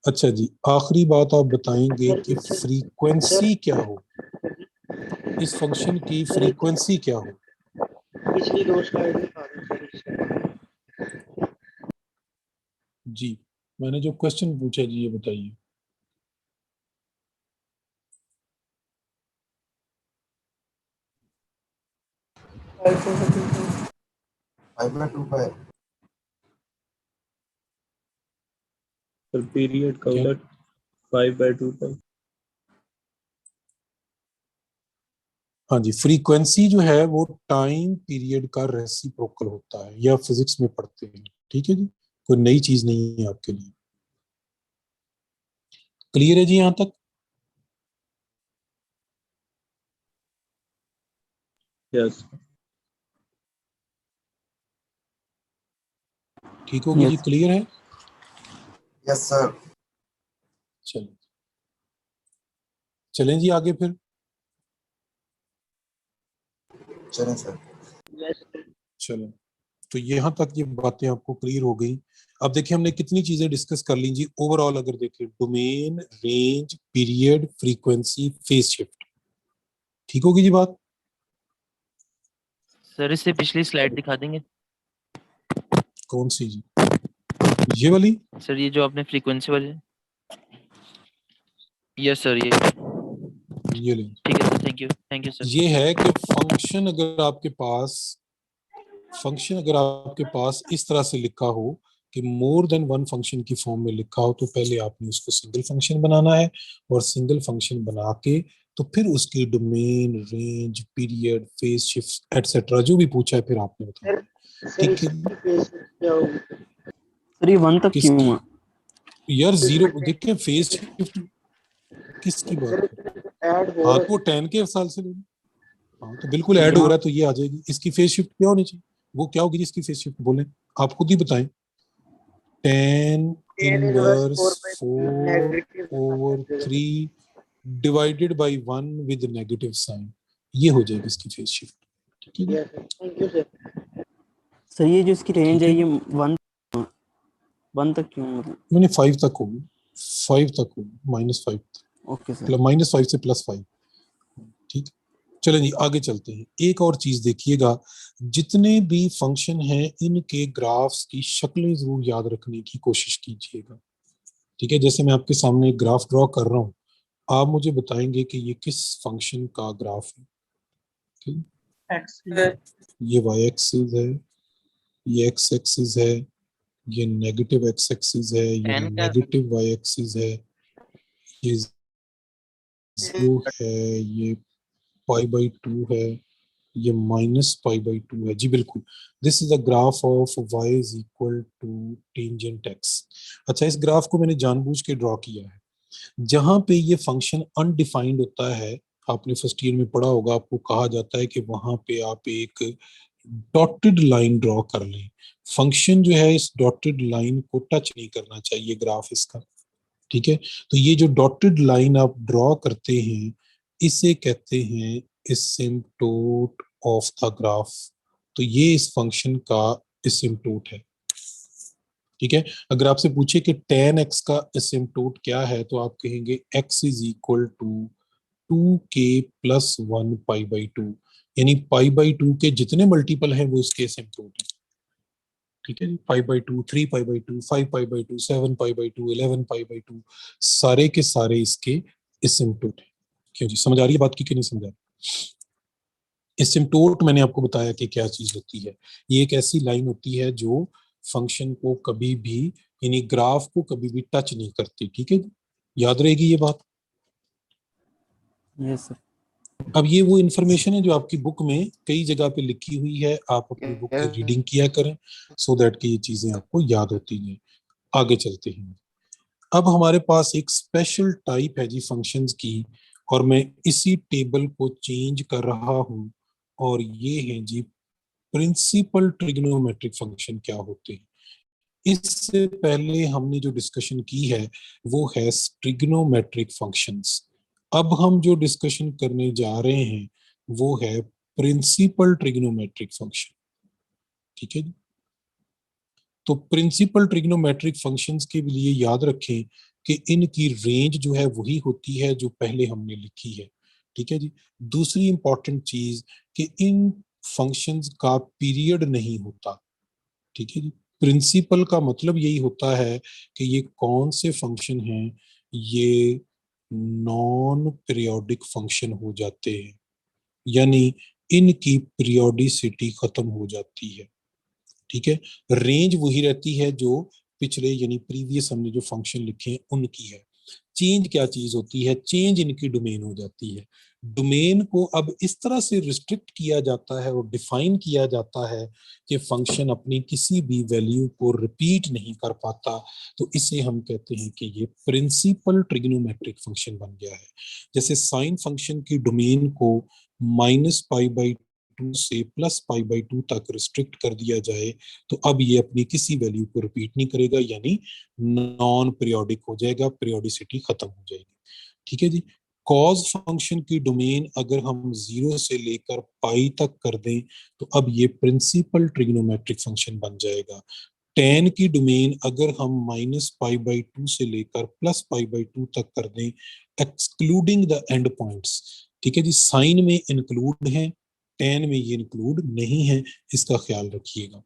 अच्छा जी, आखिरी बात आप बताएंगे कि फ्रीक्वेंसी क्या हो, इस फंक्शन की फ्रीक्वेंसी क्या हो। पिछली 2 स्लाइड दिखा दें सर। जी मैंने जो क्वेश्चन पूछा जी ये बताइए। -2 पाई। सर पीरियड का क्या? होता है 5/2 पाई। हाँ जी, फ्रीक्वेंसी जो है वो टाइम पीरियड का रेसिप्रोकल होता है, या फिजिक्स में पढ़ते हैं। ठीक है जी, कोई नई चीज नहीं है आपके लिए। क्लियर है जी यहाँ तक? यस ठीक होगी जी, क्लियर है? Yes sir. चलें चलें जी आगे फिर। चलें सर। यस चलो, तो यहाँ तक ये बातें आपको क्लियर हो गई। अब देखिए हमने कितनी चीजें डिस्कस कर ली जी ओवरऑल। अगर देखें domain, range, period, frequency, phase shift, ठीक होगी जी बात? सर इससे पिछली स्लाइड दिखा देंगे कौन सी जी? ये वाली? सर, ये जो आपने फ्रीक्वेंसी वाली। यस सर, ये ये ले। ठीक है सर, थैंक यू सर। ये है कि फंक्शन अगर आपके पास इस तरह से लिखा हो कि मोर देन वन फंक्शन की फॉर्म में लिखा हो, तो पहले आपने उसको सिंगल फंक्शन बनाना है, और सिंगल फंक्शन बना के तो फिर उसकी domain, range, period, phase shift etcetera जो भी पूछा है फिर आपने बताना। सर ठीक है इसकी फेस क्या होगी? सर ये 1 तक क्यों किसकी? हुआ? यार जीरो देखिए फेज शिफ्ट किसकी बात सर है? ऐड हो हाँ रहा तो वो 10 के साल से हाँ तो बिल्कुल ऐड हो यहाँ रहा है, तो ये आ जाएगी। इसकी फेज शिफ्ट क्या होनी चाहिए? वो क्या होगी जिसकी फेज शिफ्ट बोले? आप खुद ही बताएं। 10 10 inverse 4/3 4 negative over 3 divided by 1 with negative sine, ये हो जाएगी इसकी फेज शिफ्ट। ठीक है yes thank you sir. Sir ये जो इसकी रेंज ठीक है है। ये 1 तक क्यों मतलब? मैंने 5 तक होगी, 5 तक होगी, -5 ओके सर। -5 से +5। ठीक, चलें जी आगे चलते हैं। एक और चीज देखिएगा, जितने भी फंक्शन हैं इनके ग्राफ्स की शक्लें जरूर याद रखने की कोशिश कीजिएगा। ठीक है, जैसे मैं आपके सामने एक ग्राफ ड्रॉ कर रहा हूँ, आप मुझे बताएंगे कि ये किस फंक्शन का ग्राफ है। ठीक? ये y एक्सिस है, ये x एक्सिस है, ये नेगेटिव x एक्सिस है, ये 10 का नेगेटिव y एक्सिस है, ये 0 है, ये π/2 है, ये -π/2 है। जी बिल्कुल, this is a graph of y is equal to tangent x। अच्छा, इस ग्राफ को मैंने जानबूझ के ड्रॉ किया है। जहां पे ये फंक्शन अनडिफाइंड होता है, आपने फर्स्ट ईयर में पढ़ा होगा, आपको कहा जाता है कि वहां पे आप एक डॉटेड लाइन ड्रॉ कर लें। फंक्शन जो है इस डॉटेड लाइन को टच नहीं करना चाहिए ग्राफ इसका। ठीक है, तो ये जो डॉटेड लाइन आप ड्रॉ करते हैं इसे कहते हैं एसिम्पटोट ऑफ द ग्राफ। तो ये इस फंक्शन का एसिम्पटोट है। ठीक है, अगर आपसे पूछे कि tan x का एसिम्पटोट क्या है, तो आप कहेंगे x is equal to 2k + 1 π/2, यानी π/2 के जितने मल्टीपल हैं वो इसके एसिम्पटोट है। ठीक है जी, π/2, 3 π/2, 5 π/2, 7 π/2, 11 π/2, सारे के सारे इसके एसिम्पटोट है। क्यों जी, समझ आ रही है बात की कि नहीं समझ आ रही? एसिम्पटोट मैंने आपको बताया कि क्या चीज होती है। ये एक ऐसी लाइन होती है जो फंक्शन को कभी भी, यानी ग्राफ को कभी भी टच नहीं करती। ठीक है, याद रहेगी ये बात। Yes sir. अब ये वो इन्फॉर्मेशन है जो आपकी बुक में कई जगह पे लिखी हुई है, आप अपनी बुक की रीडिंग किया करें सो दैट कि ये चीजें आपको याद होती हैं। आगे चलते हैं। अब हमारे पास एक स्पेशल टाइप है जी फंक्शंस की, और मैं इसी टेबल को चेंज कर रहा हूं, और ये है जी प्रिंसिपल ट्रिग्नोमेट्रिक फंक्शन क्या होते हैं। इससे पहले हमने जो डिस्कशन की है वो है ट्रिग्नोमेट्रिक फंक्शंस। अब हम जो डिस्कशन करने जा रहे हैं वो है प्रिंसिपल ट्रिग्नोमेट्रिक फंक्शन। ठीक है जी, तो प्रिंसिपल ट्रिग्नोमेट्रिक फंक्शंस के लिए याद रखें कि इनकी रेंज जो है वही होती है जो पहले हमने लिखी है। ठीक है जी, दूसरी इंपॉर्टेंट चीज कि इन फंक्शंस का पीरियड नहीं होता। ठीक है जी, प्रिंसिपल का मतलब यही होता है कि ये कौन से फंक्शन हैं, ये नॉन पीरियोडिक फंक्शन हो जाते हैं, यानी इनकी पीरियोडिसिटी खत्म हो जाती है। ठीक है, रेंज वही रहती है जो पिछले यानी प्रीवियस हमने जो फंक्शन लिखे हैं उनकी है। चेंज क्या चीज होती है? चेंज इनकी डोमेन हो जाती है। डोमेन को अब इस तरह से रिस्ट्रिक्ट किया जाता है और डिफाइन किया जाता है कि फंक्शन अपनी किसी भी वैल्यू को रिपीट नहीं कर पाता, तो इसे हम कहते हैं कि ये प्रिंसिपल ट्रिग्नोमेट्रिक फंक्शन बन गया है। जैसे साइन फंक्शन की डोमेन को -π/2 से +π/2 तक रिस्ट्रिक्ट कर दिया जाए, तो अब ये अपनी किसी वैल्यू को रिपीट नहीं करेगा, यानी नॉन पीरियोडिक हो जाएगा, पीरियोडिसिटी खत्म हो जाएगी। ठीक है जी, कॉज फंक्शन की डोमेन अगर हम 0 से लेकर पाई तक कर दें तो अब ये प्रिंसिपल ट्रिग्नोमेट्रिक फंक्शन बन जाएगा। tan की डोमेन अगर हम -π/2 से लेकर +π/2 तक कर दें एक्सक्लूडिंग द एंड पॉइंट्स, ठीक है जी, साइन में इंक्लूड है, tan में ये इंक्लूड नहीं है, इसका ख्याल रखिएगा।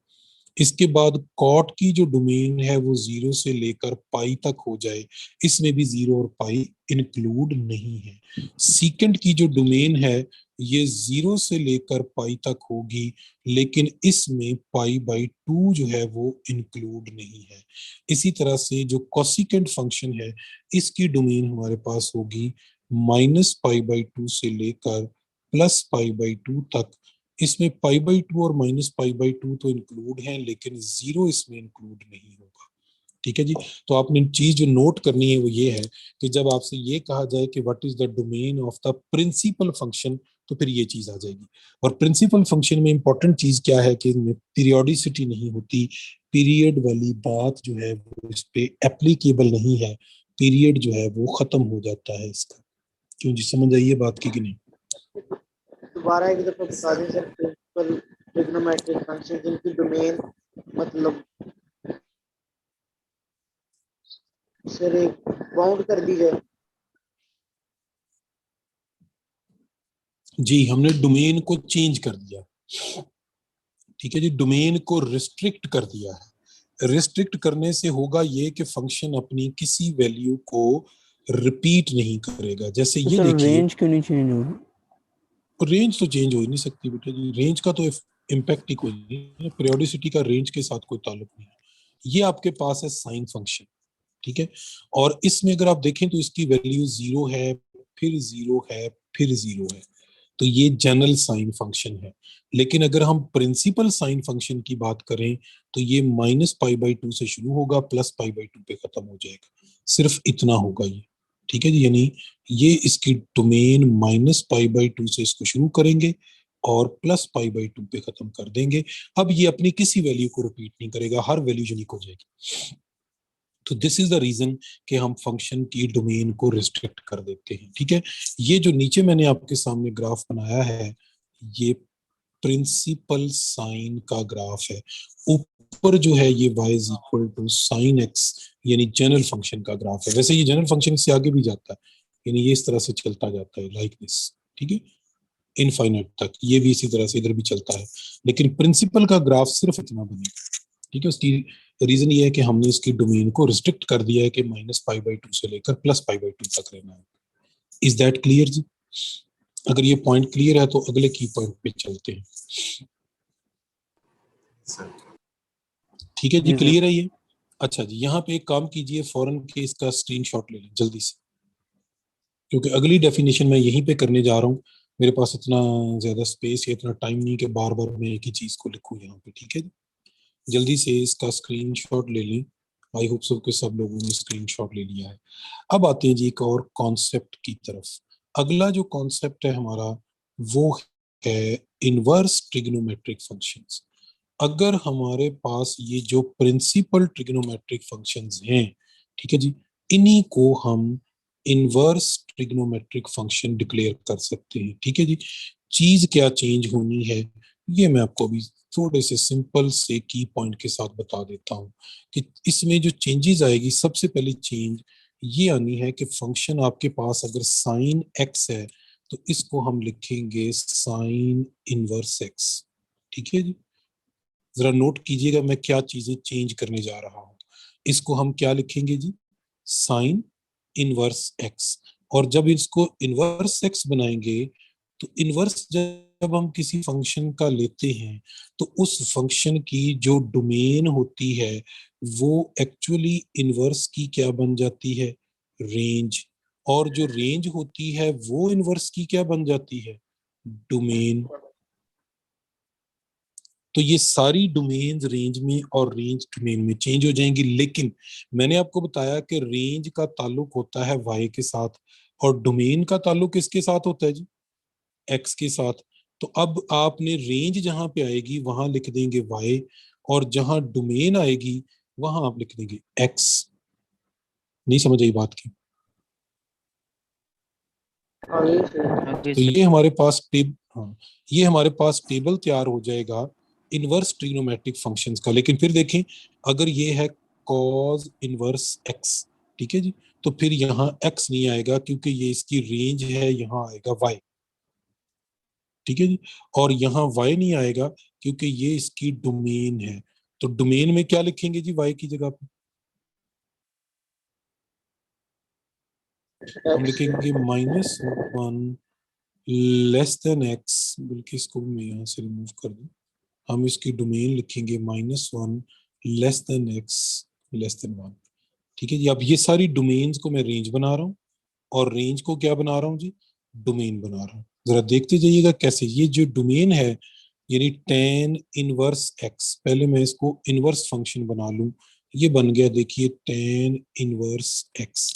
इसके बाद कॉट की जो डोमेन है वो 0 से लेकर पाई तक हो जाए, इसमें भी 0 और पाई इंक्लूड नहीं है। सीकेंट की जो डोमेन है ये 0 से लेकर पाई तक होगी, लेकिन इसमें π/2 जो है वो इंक्लूड नहीं है। इसी तरह से जो कोसिकेंट फंक्शन है इसकी डोमेन हमारे पास होगी -π/2 से लेकर +π/2 तक। इसमें π/2 और -π/2 तो इंक्लूड हैं, लेकिन 0 इसमें इंक्लूड नहीं होगा। ठीक है जी। तो आपने चीज जो नोट करनी है वो ये है कि जब आपसे ये कहा जाए कि what is the domain of the principal function, तो फिर ये चीज आ जाएगी। और प्रिंसिपल फंक्शन में इंपॉर्टेंट चीज क्या है कि इनमें पीरियोडिसिटी नहीं होती, पीरियड वाली बात जो है वो इस पे एप्लीकेबल नहीं है, पीरियड जो है वो खत्म हो जाता है इसका। क्यों जी, समझ आइए बात की कि नहीं? दोबारा एक दफा बता दें सर, प्रिंसिपल ट्रिग्नोमेट्रिक फंक्शन जिनकी डोमेन मतलब सर एक बाउंड कर दी जाए। जी, हमने डोमेन को चेंज कर दिया, ठीक है जी, डोमेन को रिस्ट्रिक्ट कर दिया है। रिस्ट्रिक्ट करने से होगा ये कि फंक्शन अपनी किसी वैल्यू को रिपीट नहीं करेगा। जैसे ये सर देखिए, रेंज क्यों नहीं चेंज हो रही? रेंज तो चेंज हो ही नहीं सकती बेटा जी, रेंज का तो इम्पैक्ट ही कोई नहीं है, पीरियोडिसिटी का रेंज के साथ कोई ताल्लुक नहीं है। ये आपके पास है साइन फंक्शन, ठीक है, और इसमें अगर आप देखें तो इसकी वैल्यू 0 है, फिर 0 है, फिर 0 है, तो ये जनरल साइन फंक्शन है। लेकिन अगर हम प्रिंसिपल साइन फंक्शन की बात करें तो ये -π/2 से शुरू होगा, +π/2 पे खत्म हो जाएगा, सिर्फ इतना होगा ये, ठीक है जी। यानी ये इसकी डोमेन -π/2 से इसको शुरू करेंगे और +π/2 पे खत्म कर देंगे। अब ये अपनी किसी वैल्यू को रिपीट नहीं करेगा, हर वैल्यू यूनिक हो जाएगी। तो दिस इज द रीजन कि हम फंक्शन की डोमेन को रिस्ट्रिक्ट कर देते हैं, ठीक है। ये जो नीचे मैंने आपके सामने ग्राफ बनाया है ये प्रिंसिपल साइन का ग्राफ है, ऊपर जो है ये y is equal to sine x यानी जनरल फंक्शन का ग्राफ है। वैसे ये जनरल फंक्शन से आगे भी जाता है, यानी ये इस तरह से चलता जाता है लाइक दिस, ठीक है, इनफाइनाइट तक, ये भी इसी तरह से इधर भी चलता है, लेकिन प्रिंसिपल का ग्राफ सिर्फ इतना बनेगा, ठीक है। उसकी रीजन ये है कि हमने इसकी डोमेन को रिस्ट्रिक्ट कर दिया है कि -π/2 से लेकर +π/2 तक रहना है। इज दैट क्लियर जी? अगर ये पॉइंट क्लियर है तो अगले की पॉइंट पे चलते हैं, ठीक है जी। क्लियर है ये? अच्छा जी, यहाँ पे एक काम कीजिए, फौरन के इसका स्क्रीनशॉट ले लें जल्दी से, क्योंकि अगली डेफिनेशन मैं यहीं पे करने जा रहा हूँ। मेरे पास इतना ज्यादा स्पेस या इतना टाइम नहीं कि बार बार मैं एक ही चीज को लिखूं यहाँ पे, ठीक है जी। जल्दी से इसका स्क्रीनशॉट ले लें। आई होप सो कि सब लोगों ने स्क्रीनशॉट ले लिया है। अब आते हैं जी एक और कॉन्सेप्ट की तरफ। अगला जो कॉन्सेप्ट है हमारा वो है इनवर्स ट्रिग्नोमेट्रिक फंक्शंस। अगर हमारे पास ये जो प्रिंसिपल ट्रिग्नोमेट्रिक फंक्शंस हैं, ठीक है जी, इन्हीं को हम इनवर्स ट्रिग्नोमेट्रिक फंक्शन डिक्लेयर कर सकते हैं, ठीक है जी। चीज क्या चेंज होनी है ये मैं आपको अभी थोड़े से सिंपल से की पॉइंट के साथ बता देता हूं कि इसमें जो चेंजेस आएगी, सबसे पहली चेंज ये आनी है कि फंक्शन आपके पास अगर साइन x है तो इसको हम लिखेंगे साइन इनवर्स x, ठीक है जी। जरा नोट कीजिएगा मैं क्या चीजें चेंज करने जा रहा हूं। इसको हम क्या लिखेंगे जी? Sine inverse x। और जब इसको इनवर्स x बनाएंगे तो इनवर्स जब हम किसी फंक्शन का लेते हैं तो उस फंक्शन की जो डोमेन होती है वो एक्चुअली इनवर्स की क्या बन जाती है? रेंज। और जो रेंज होती है वो इनवर्स की क्या बन जाती है? डोमेन। तो ये सारी डोमेन्स रेंज में और रेंज डोमेन में चेंज हो जाएंगी, लेकिन मैंने आपको बताया कि रेंज का ताल्लुक होता है y के साथ और डोमेन का ताल्लुक किसके साथ होता है जी? x के साथ। तो अब आपने रेंज जहां पे आएगी वहां लिख देंगे y और जहां डोमेन आएगी वहां आप लिख देंगे x। नहीं समझ आई बात की? हाँ ये सही है। ओके तो सर। ये हमारे पास ये हमारे पास टेबल तैयार हो जाएगा इनवर्स ट्रिग्नोमेट्रिक फंक्शंस का। लेकिन फिर देखें, अगर ये है cos इनवर्स x, ठीक है जी, तो फिर यहाँ x नहीं आएगा क्योंकि ये इसकी रेंज है, यहाँ आएगा y, ठीक है जी। और यहाँ y नहीं आएगा क्योंकि ये इसकी डोमेन है। तो डोमेन में क्या लिखेंगे जी y की जगह पे? हम X लिखेंगे -1 लेस देन x, बल्कि इसको मैं यहाँ से रिमूव कर दूं, हम इसकी डोमेन लिखेंगे -1 less than x less than 1, ठीक है जी। अब ये सारी डोमेन्स को मैं रेंज बना रहा हूँ और रेंज को क्या बना रहा हूँ जी, डोमेन बना रहा हूँ। जरा देखते जाइएगा कैसे। ये जो डोमेन है यानी tan इनवर्स x, पहले मैं इसको इनवर्स फंक्शन बना लूं, ये बन गया देखिए tan इनवर्स x,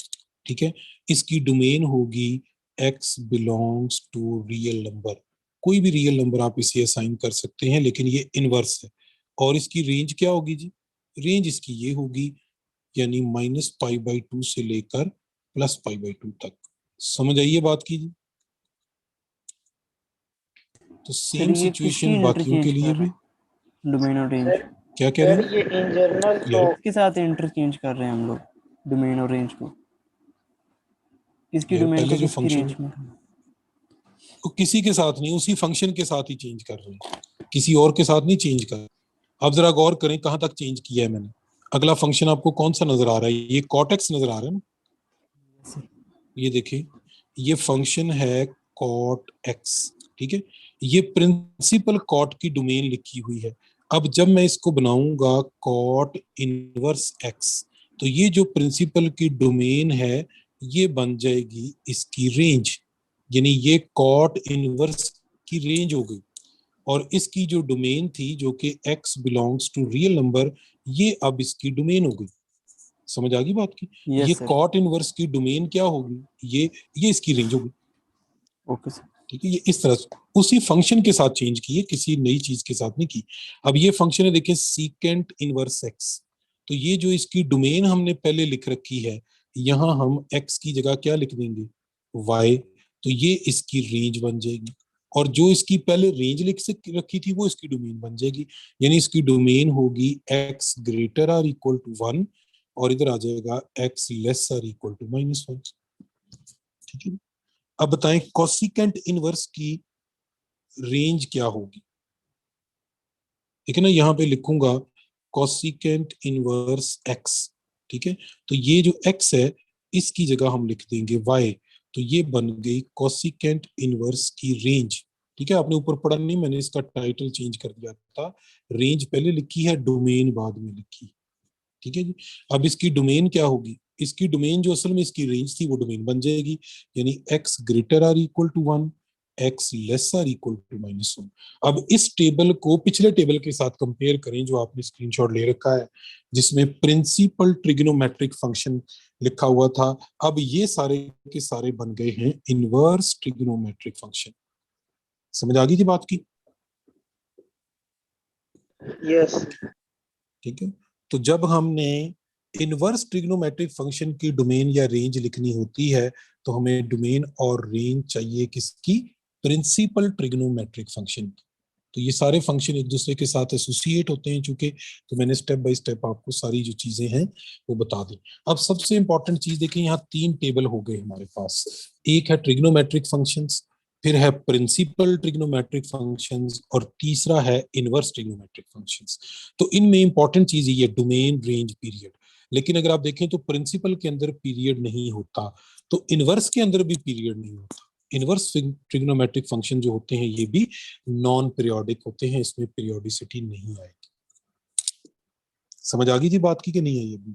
ठीक है। इसकी डोमेन होगी x belongs to real number, कोई भी रियल नंबर आप इसे असाइन कर सकते हैं, लेकिन ये इनवर्स है। और इसकी रेंज क्या होगी जी, रेंज इसकी ये होगी, यानी -π/2 से लेकर +π/2 तक। समझ आइए बात की जी। तो सर सेम ये किसकी सिचुएशन बाकियों इंटरचेंज के लिए कर रहे भी। हैं, डोमेन और रेंज? सर क्या कह रहे सर हैं ये इन जनरल तो यार? किसके साथ इंटरचेंज कर रहे हैं हम लोग डोमेन और रेंज को? किसकी यार डोमेन पहले को जो किसकी फंक्शन रेंज में? वो किसी के साथ नहीं, उसी फंक्शन के साथ ही चेंज कर रहे हैं, किसी और के साथ नहीं चेंज कर। अब जरा गौर करें कहां तक चेंज किया है मैंने। अगला फंक्शन आपको कौन सा नजर आ रहा है? ये कॉट नजर आ रहा है ना, ये देखिए, ये फंक्शन है कॉट एक्स, ठीक है। ये प्रिंसिपल कॉट की डोमेन लिखी हुई है। अब जब मैं इसको बनाऊंगा कॉट इनवर्स एक्स, तो ये जो प्रिंसिपल की डोमेन है ये बन जाएगी इसकी रेंज, यानी ये कॉट इनवर्स की रेंज हो गई। और इसकी जो डोमेन थी जो कि x belongs to real number, ये अब इसकी डोमेन हो गई। समझ आ गई बात की? ये यस सर। कॉट इनवर्स की डोमेन क्या होगी, ये इसकी रेंज होगी, ओके सर। ठीक है। ये इस तरह से उसी फंक्शन के साथ चेंज की है, किसी नई चीज के साथ नहीं की। अब ये फंक्शन है देखिए सीकेंट इनवर्स x, तो ये जो इसकी डोमेन हमने पहले लिख रखी है, यहां हम x की जगह क्या लिख देंगे, y, तो ये इसकी रेंज बन जाएगी। और जो इसकी पहले रेंज लिख रखी थी वो इसकी डोमेन बन जाएगी, यानी इसकी डोमेन होगी x greater or equal to 1, और इधर आ जाएगा x less or equal to -1, ठीक है। अब बताएं कोसिकेंट इनवर्स की रेंज क्या होगी, ठीक है ना। यहां पे लिखूंगा कोसिकेंट इनवर्स x, ठीक है। तो ये जो x है इसकी जगह हम लिख देंगे y, तो ये बन गई कोसिकेंट इनवर्स की रेंज, ठीक है। आपने ऊपर पढ़ा नहीं, मैंने इसका टाइटल चेंज कर दिया था, रेंज पहले लिखी है, डोमेन बाद में लिखी, ठीक है जी। अब इसकी डोमेन क्या होगी, इसकी डोमेन जो असल में इसकी रेंज थी वो डोमेन बन जाएगी, यानी x greater or equal to 1, x less or equal to -1। अब इस टेबल को पिछले टेबल के साथ कंपेयर करें जो आपने स्क्रीनशॉट ले रखा है, जिसमें प्रिंसिपल ट्रिग्नोमेट्रिक फंक्शन लिखा हुआ था। अब ये सारे के सारे बन गए हैं इनवर्स ट्रिग्नोमेट्रिक फंक्शन। समझ आ गई थी बात की? यस ठीक है। तो जब हमने इनवर्स ट्रिग्नोमेट्रिक फंक्शन की डोमेन या रेंज लिखनी होती है, तो हमें डोमेन और रेंज चाहिए किसकी, प्रिंसिपल ट्रिग्नोमेट्रिक फंक्शन की। तो ये सारे फंक्शन एक दूसरे के साथ एसोसिएट होते हैं चूंकि, तो मैंने स्टेप बाय स्टेप आपको सारी जो चीजें हैं वो बता दी। अब सबसे इंपॉर्टेंट चीज देखें, यहाँ 3 टेबल हो गए हमारे पास। एक है ट्रिग्नोमेट्रिक फंक्शंस, फिर है प्रिंसिपल ट्रिग्नोमेट्रिक फंक्शंस, और तीसरा है इनवर्स ट्रिग्नोमेट्रिक फंक्शंस। तो इनमें इंपॉर्टेंट चीज ये डोमेन, रेंज, पीरियड। लेकिन अगर आप देखें तो प्रिंसिपल के अंदर पीरियड नहीं होता, तो इनवर्स के अंदर भी पीरियड नहीं होता। इनवर्स ट्रिग्नोमेट्रिक फंक्शन जो होते हैं ये भी नॉन पीरियोडिक होते हैं, इसमें पीरियोडिसिटी नहीं आएगी। समझ आ गई थी बात की कि नहीं आई? अभी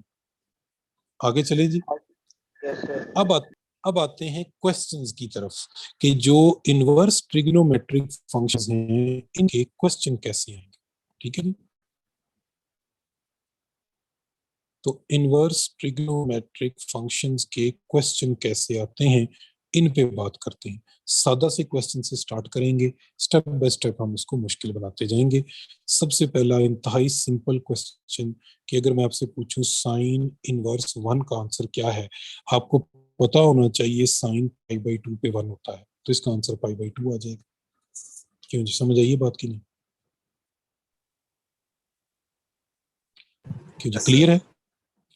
आगे चले जी। Yes sir. अब आते हैं क्वेश्चंस की तरफ, कि जो इनवर्स ट्रिग्नोमेट्रिक फंक्शंस हैं इनके क्वेश्चन कैसे आएंगे, ठीक है। तो इनवर्स ट्रिग्नोमेट्रिक फंक्शंस के क्वेश्चन कैसे आते हैं इन पे बात करते हैं। सादा से क्वेश्चन से स्टार्ट करेंगे, स्टेप बाय स्टेप हम उसको मुश्किल बनाते जाएंगे। सबसे पहला इंतहाई सिंपल क्वेश्चन कि अगर मैं आपसे पूछूं साइन इनवर्स 1 का आंसर क्या है, आपको पता होना चाहिए साइन π/2 पे 1 होता है, तो इसका आंसर π/2 आ जाएगा। क्यों जी, समझ आइए बात की नहीं? क्यों जी, क्लियर है?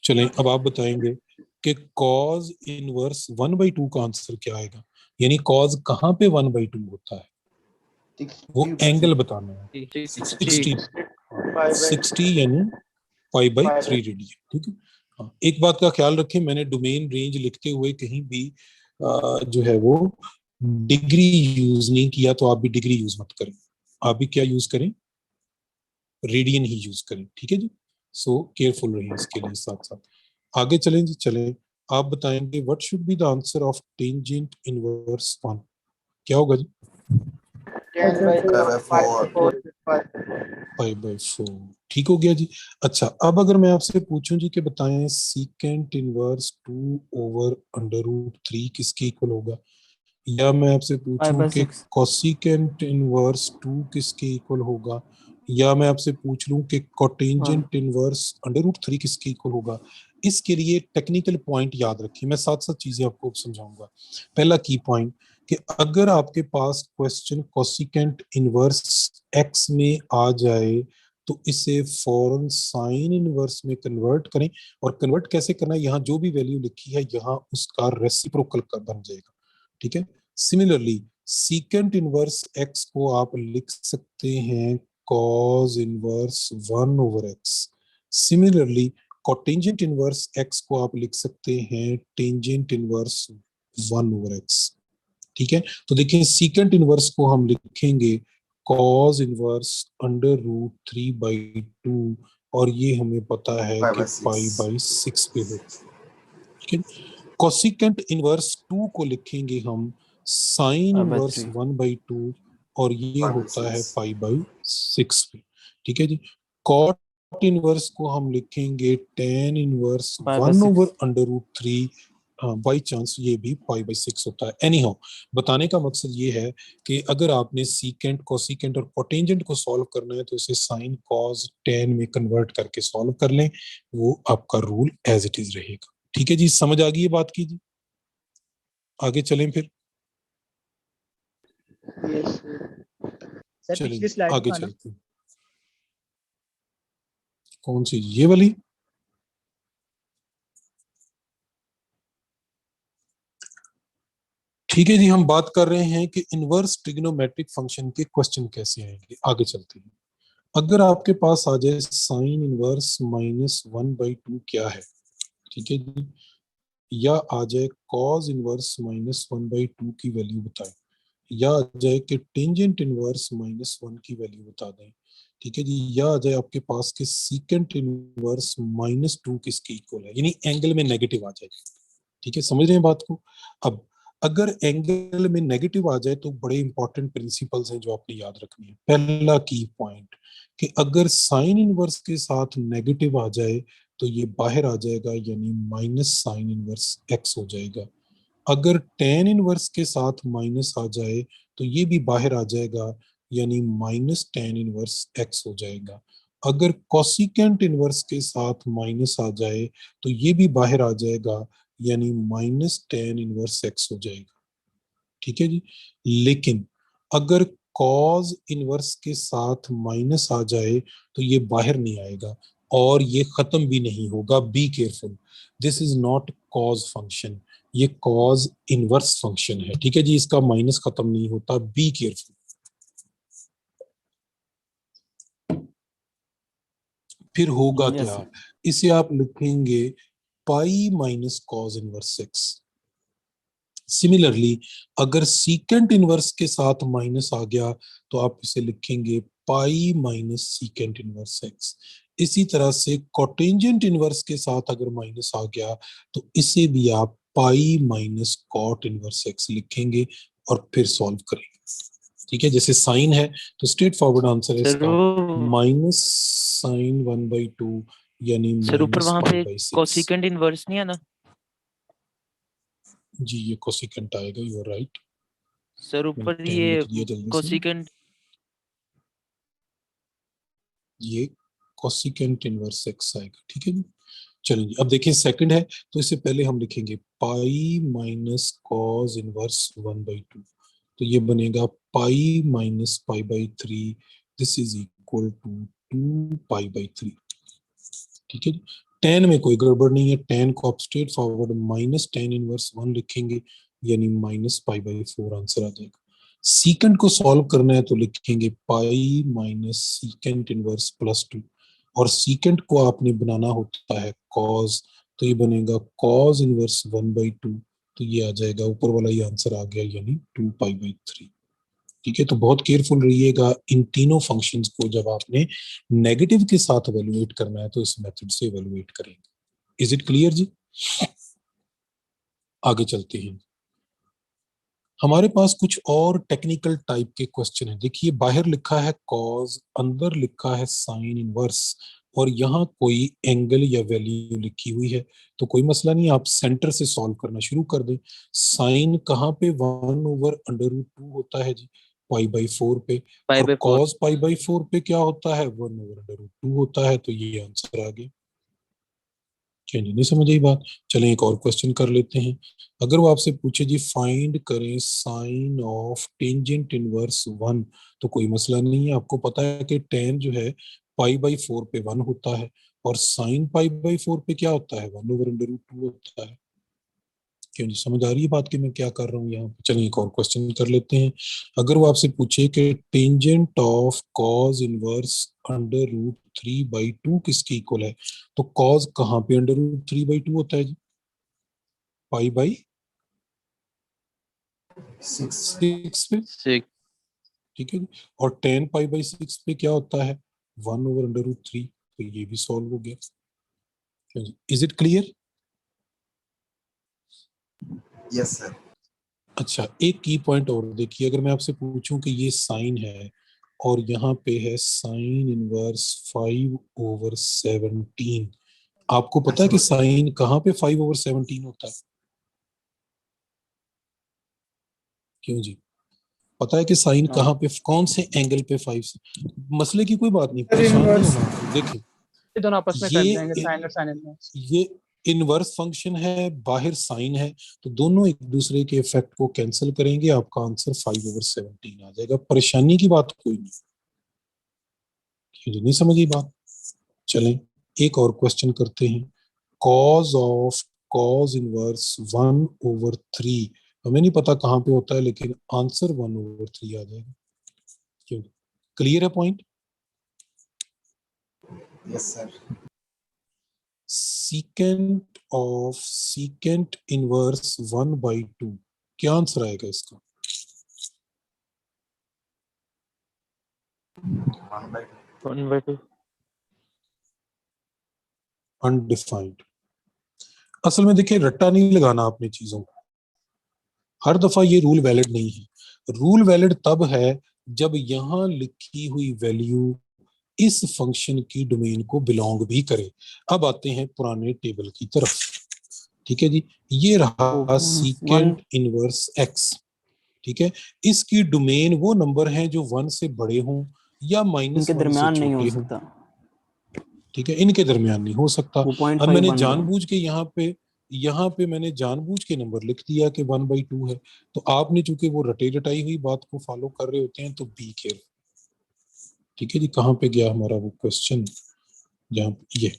चलें अब आप बताएंगे कि कॉज इनवर्स 1/2 का आंसर क्या आएगा, यानी कॉज कहाँ पे 1/2 होता है, वो एंगल बताना है। 60 यानी π/3 रेडियन, ठीक है। हाँ, एक बात का ख्याल रखें, मैंने डोमेन रेंज लिखते हुए कहीं भी जो है वो डिग्री यूज नहीं किया, तो आप भी डिग्री यूज मत करें, आप भी क्या यूज करें, रेडियन ही यूज करें, ठीक है जी। सो केयरफुल रहिए इसके लिए। साथ साथ आगे चलें जी, चलें आप बताएंगे what should be the answer of tangent inverse 1, क्या होगा जी? 5/4, ठीक हो गया जी। अच्छा, अब अगर मैं आपसे पूछूं जी कि बताएं सीकेंट इनवर्स 2/√3 किसके इक्वल होगा, या मैं आपसे पूछूं कि 5/6 कोसिकेंट इनवर्स 2 किसके इक्वल होगा, या मैं आपसे पूछ लूं कि कोटेंजेंट इनवर्स √3 किसके इक्वल होगा, इसके लिए टेक्निकल पॉइंट याद रखिए, मैं साथ साथ चीजें आपको समझाऊंगा। पहला की पॉइंट कि अगर आपके पास क्वेश्चन कोसिकेंट इनवर्स x में आ जाए तो इसे फौरन साइन इनवर्स में कन्वर्ट करें, और कन्वर्ट कैसे करना है, यहाँ जो भी वैल्यू लिखी है यहाँ उसका रेसिप्रोकल बन जाएगा, ठीक है। सिमिलरली सीकेंट इनवर्स x को आप लिख सकते हैं cos inverse 1/x। Similarly cotangent inverse x को आप लिख सकते हैं टेंजेंट इनवर्स 1/x, ठीक है। तो देखिए सीकेंट इनवर्स को हम लिखेंगे cos इनवर्स √3/2, और ये हमें पता है कि π/6 पे होता है, ठीक है। कोसिकेंट इनवर्स 2 को लिखेंगे हम साइन इनवर्स 1/2, और ये होता है π/6 पे, ठीक है जी। कॉट इनवर्स को हम लिखेंगे tan इनवर्स 1/√3, बाई चांस ये भी π/6 होता है। एनीहाउ बताने का मकसद ये है कि अगर आपने सीकेंट, कोसिकेंट और कोटेंजेंट को सॉल्व करना है तो इसे साइन कॉस tan में कन्वर्ट करके सॉल्व कर लें, वो आपका रूल एज इट इज रहेगा, ठीक है जी। समझ आ गई ये बात की जी? आगे चलें फिर, चलिए आगे चलते हैं। कौन सी, ये वाली? ठीक है जी, हम बात कर रहे हैं कि इनवर्स ट्रिग्नोमेट्रिक फंक्शन के क्वेश्चन कैसे आएंगे। आगे चलते हैं। अगर आपके पास आ जाए साइन इनवर्स -1/2 क्या है, ठीक है जी, या आ जाए कॉस इनवर्स -1/2 की वैल्यू बताएं, या आ जाए कि टेंजेंट इनवर्स -1 की वैल्यू बता दें, ठीक है जी, या आ जाए आपके पास के सीकेंट इनवर्स -2 किसके इक्वल है, यानी एंगल में नेगेटिव आ जाए, ठीक है। समझ रहे हैं बात को? अब अगर एंगल में नेगेटिव आ जाए तो बड़े इंपॉर्टेंट प्रिंसिपल्स हैं जो आपने याद रखनी है। पहला की पॉइंट कि अगर साइन इनवर्स के साथ नेगेटिव आ जाए तो ये बाहर आ जाएगा, यानी माइनस साइन इनवर्स x हो जाएगा। अगर tan इनवर्स के साथ माइनस आ जाए तो ये भी बाहर आ जाएगा, यानी माइनस tan इनवर्स x हो जाएगा। अगर कोसिकेंट इनवर्स के साथ माइनस आ जाए तो ये भी बाहर आ जाएगा, यानी माइनस tan इनवर्स x हो जाएगा, ठीक है जी। लेकिन अगर cos इनवर्स के साथ माइनस आ जाए तो ये बाहर नहीं आएगा और ये खत्म भी नहीं होगा। Be careful, this is not cos function, ये cos इनवर्स फंक्शन है, ठीक है जी। इसका माइनस खत्म नहीं होता, बी केयरफुल। फिर होगा क्या, इसे आप लिखेंगे pi minus cos inverse x। Similarly अगर सीकेंट इनवर्स के साथ माइनस आ गया तो आप इसे लिखेंगे pi minus secant inverse x। इसी तरह से कोटेंजेंट इनवर्स के साथ अगर माइनस आ गया तो इसे भी आप pi minus cot inverse x लिखेंगे और फिर सॉल्व करेंगे, ठीक है। जैसे साइन है तो स्ट्रेट फॉरवर्ड आंसर है इसका माइनस साइन 1/2, यानी सर ऊपर माइनस वहां पे π/6। कोसिकेंट इनवर्स नहीं है ना? जी ये कोसिकेंट आएगा, यू आर राइट। सर मैंने ऊपर 10 ये लिख दिया जल्दी से। कोसिकेंट ये कोसिकेंट इनवर्स एक्स आएगा, ठीक है जी। चलिए अब देखिए सेकंड है, तो इससे पहले हम लिखेंगे पाई माइनस कॉस इनवर्स 1/2, तो ये बनेगा pi minus pi by 3, this is equal to 2 pi, ठीक है जी। tan में कोई गड़बड़ नहीं है, tan को आप straight forward minus tan inverse 1 लिखेंगे, यानी माइनस पाई/4 आंसर आ जाएगा। सीकेंट को सॉल्व करना है तो लिखेंगे पाई माइनस सीकेंट इनवर्स +2, और सीकेंट को आपने बनाना होता है कॉस, तो ये बनेगा कॉस इनवर्स 1/2, तो ये आ जाएगा ऊपर वाला ही आंसर आ गया, यानी 2 पाई/3, ठीक है। तो बहुत केयरफुल रहिएगा इन तीनों फंक्शंस को, जब आपने नेगेटिव के साथ एवेलुएट करना है तो इस मेथड से एवेलुएट करेंगे। इज इट क्लियर जी? आगे चलते हैं, हमारे पास कुछ और टेक्निकल टाइप के क्वेश्चन है। देखिए बाहर लिखा है कॉस, अंदर लिखा है साइन इनवर्स, और यहाँ कोई एंगल या वैल्यू लिखी हुई है, तो कोई मसला नहीं, आप सेंटर से सॉल्व करना शुरू कर दें। साइन कहाँ पे 1/√2 होता है जी? पाई/4 पे, और पाई/4 कॉस पाई/4 पे क्या होता है? 1/√2 होता है, तो ये आंसर आ गया। क्या नहीं समझ आई बात? चलें एक और क्वेश्चन कर लेते हैं। अगर वो आपसे पूछे जी फाइंड करें साइन ऑफ टेंजेंट इनवर्स 1, तो कोई मसला नहीं है, आपको पता है कि tan जो है पाई/4 पे 1 होता है, और साइन पाई/4 पे क्या होता है? 1/√2 होता है। क्यों जी समझ आ रही है बात कि मैं क्या कर रहा हूँ यहाँ पे? चलिए एक और क्वेश्चन कर लेते हैं। अगर वो आपसे पूछे कि टेंजेंट ऑफ कॉस इनवर्स √3/2 किसके इक्वल है, तो कॉस कहाँ पे √3/2 होता है जी? पाई/6 पे, 6 ठीक है जी। और tan पाई/6 पे क्या होता है? 1/√3, तो ये भी सॉल्व हो गया। क्यों जी? Is it clear? Yes sir. अच्छा एक की पॉइंट और देखिए, अगर मैं आपसे पूछूं कि ये साइन है और यहाँ पे है साइन इनवर्स 5/17, आपको पता है कि साइन कहाँ पे 5/17 होता है? क्यों जी? पता है कि साइन कहाँ पे, कौन से एंगल पे 5 से? मसले की कोई बात नहीं, परेशान नहीं इनवर्स होना आपको। देखिए ये दोनों आपस में कर देंगे, ये साइन और साइन इनवर्स। ये इनवर्स फंक्शन है, बाहर साइन है, तो दोनों एक दूसरे के इफेक्ट को कैंसिल करेंगे, आपका आंसर 5/17 आ जाएगा। परेशानी की बात कोई नहीं, नहीं समझी बात? चलें एक और क्वेश्चन करते हैं। कॉज ऑफ कॉस इनवर्स 1/3, हमें नहीं पता कहाँ पे होता है, लेकिन आंसर 1/3 आ जाएगा। क्यों? क्लियर है point? Yes sir. Secant of secant inverse 1/2, क्या आंसर आएगा इसका? 1/2। 1/2 अनडिफाइंड। असल में देखिए रट्टा नहीं लगाना आपने चीजों को, हर दफा ये रूल वैलिड नहीं है। रूल वैलिड तब है जब यहां लिखी हुई वैल्यू इस फंक्शन की डोमेन को बिलोंग भी करे। अब आते हैं पुराने टेबल की तरफ, ठीक है जी। ये रहा सीकेंट इनवर्स एक्स, ठीक है। इसकी डोमेन वो नंबर हैं जो 1 से बड़े हों या -1 इनके से दरमियान नहीं हो छोटे हों, सकता, ठीक है, इनके दरमियान नहीं हो सकता। वो अब 0.5 मैंने बन गया। जानबूझ के यहाँ पे मैंने जानबूझ के नंबर लिख दिया कि 1/2 है, तो आपने चूंकि वो रटे रटाई हुई बात को फॉलो कर रहे होते हैं, तो बी केयर, ठीक है जी। कहाँ पे गया हमारा वो क्वेश्चन, जहाँ ये,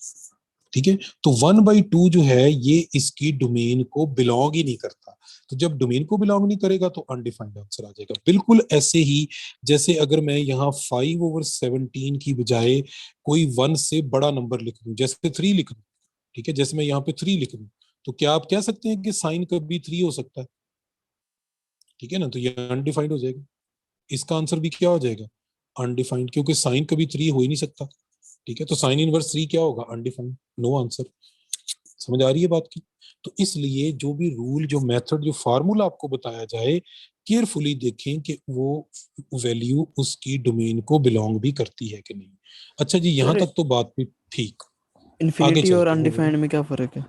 ठीक है। तो 1/2 जो है ये इसकी डोमेन को बिलोंग ही नहीं करता, तो जब डोमेन को बिलोंग नहीं करेगा तो अनडिफाइंड आंसर आ जाएगा। बिल्कुल ऐसे ही जैसे अगर मैं यहाँ 5/17 की बजाय कोई 1 से बड़ा नंबर लिख दूं, जैसे 3 लिख दूं, ठीक है, जैसे मैं यहाँ पे 3 लिख दूं, तो क्या आप कह सकते हैं कि साइन कभी 3 हो सकता है? ठीक है ना, तो ये अनडिफाइंड हो जाएगा। इसका आंसर भी क्या हो जाएगा? अनडिफाइंड, क्योंकि साइन कभी 3 हो ही नहीं सकता, ठीक है। तो साइन इनवर्स 3 क्या होगा? Undefined, no answer. समझ आ रही है बात की? तो इसलिए जो भी रूल, जो मेथड, जो फार्मूला आपको बताया जाए, केयरफुली देखें कि वो वैल्यू उसकी डोमेन को बिलोंग भी करती है कि नहीं। अच्छा जी, यहाँ सर तक तो बात भी ठीक। आगे इन्फिनिटी और चलते हैं। अनडिफाइंड में क्या फर्क है?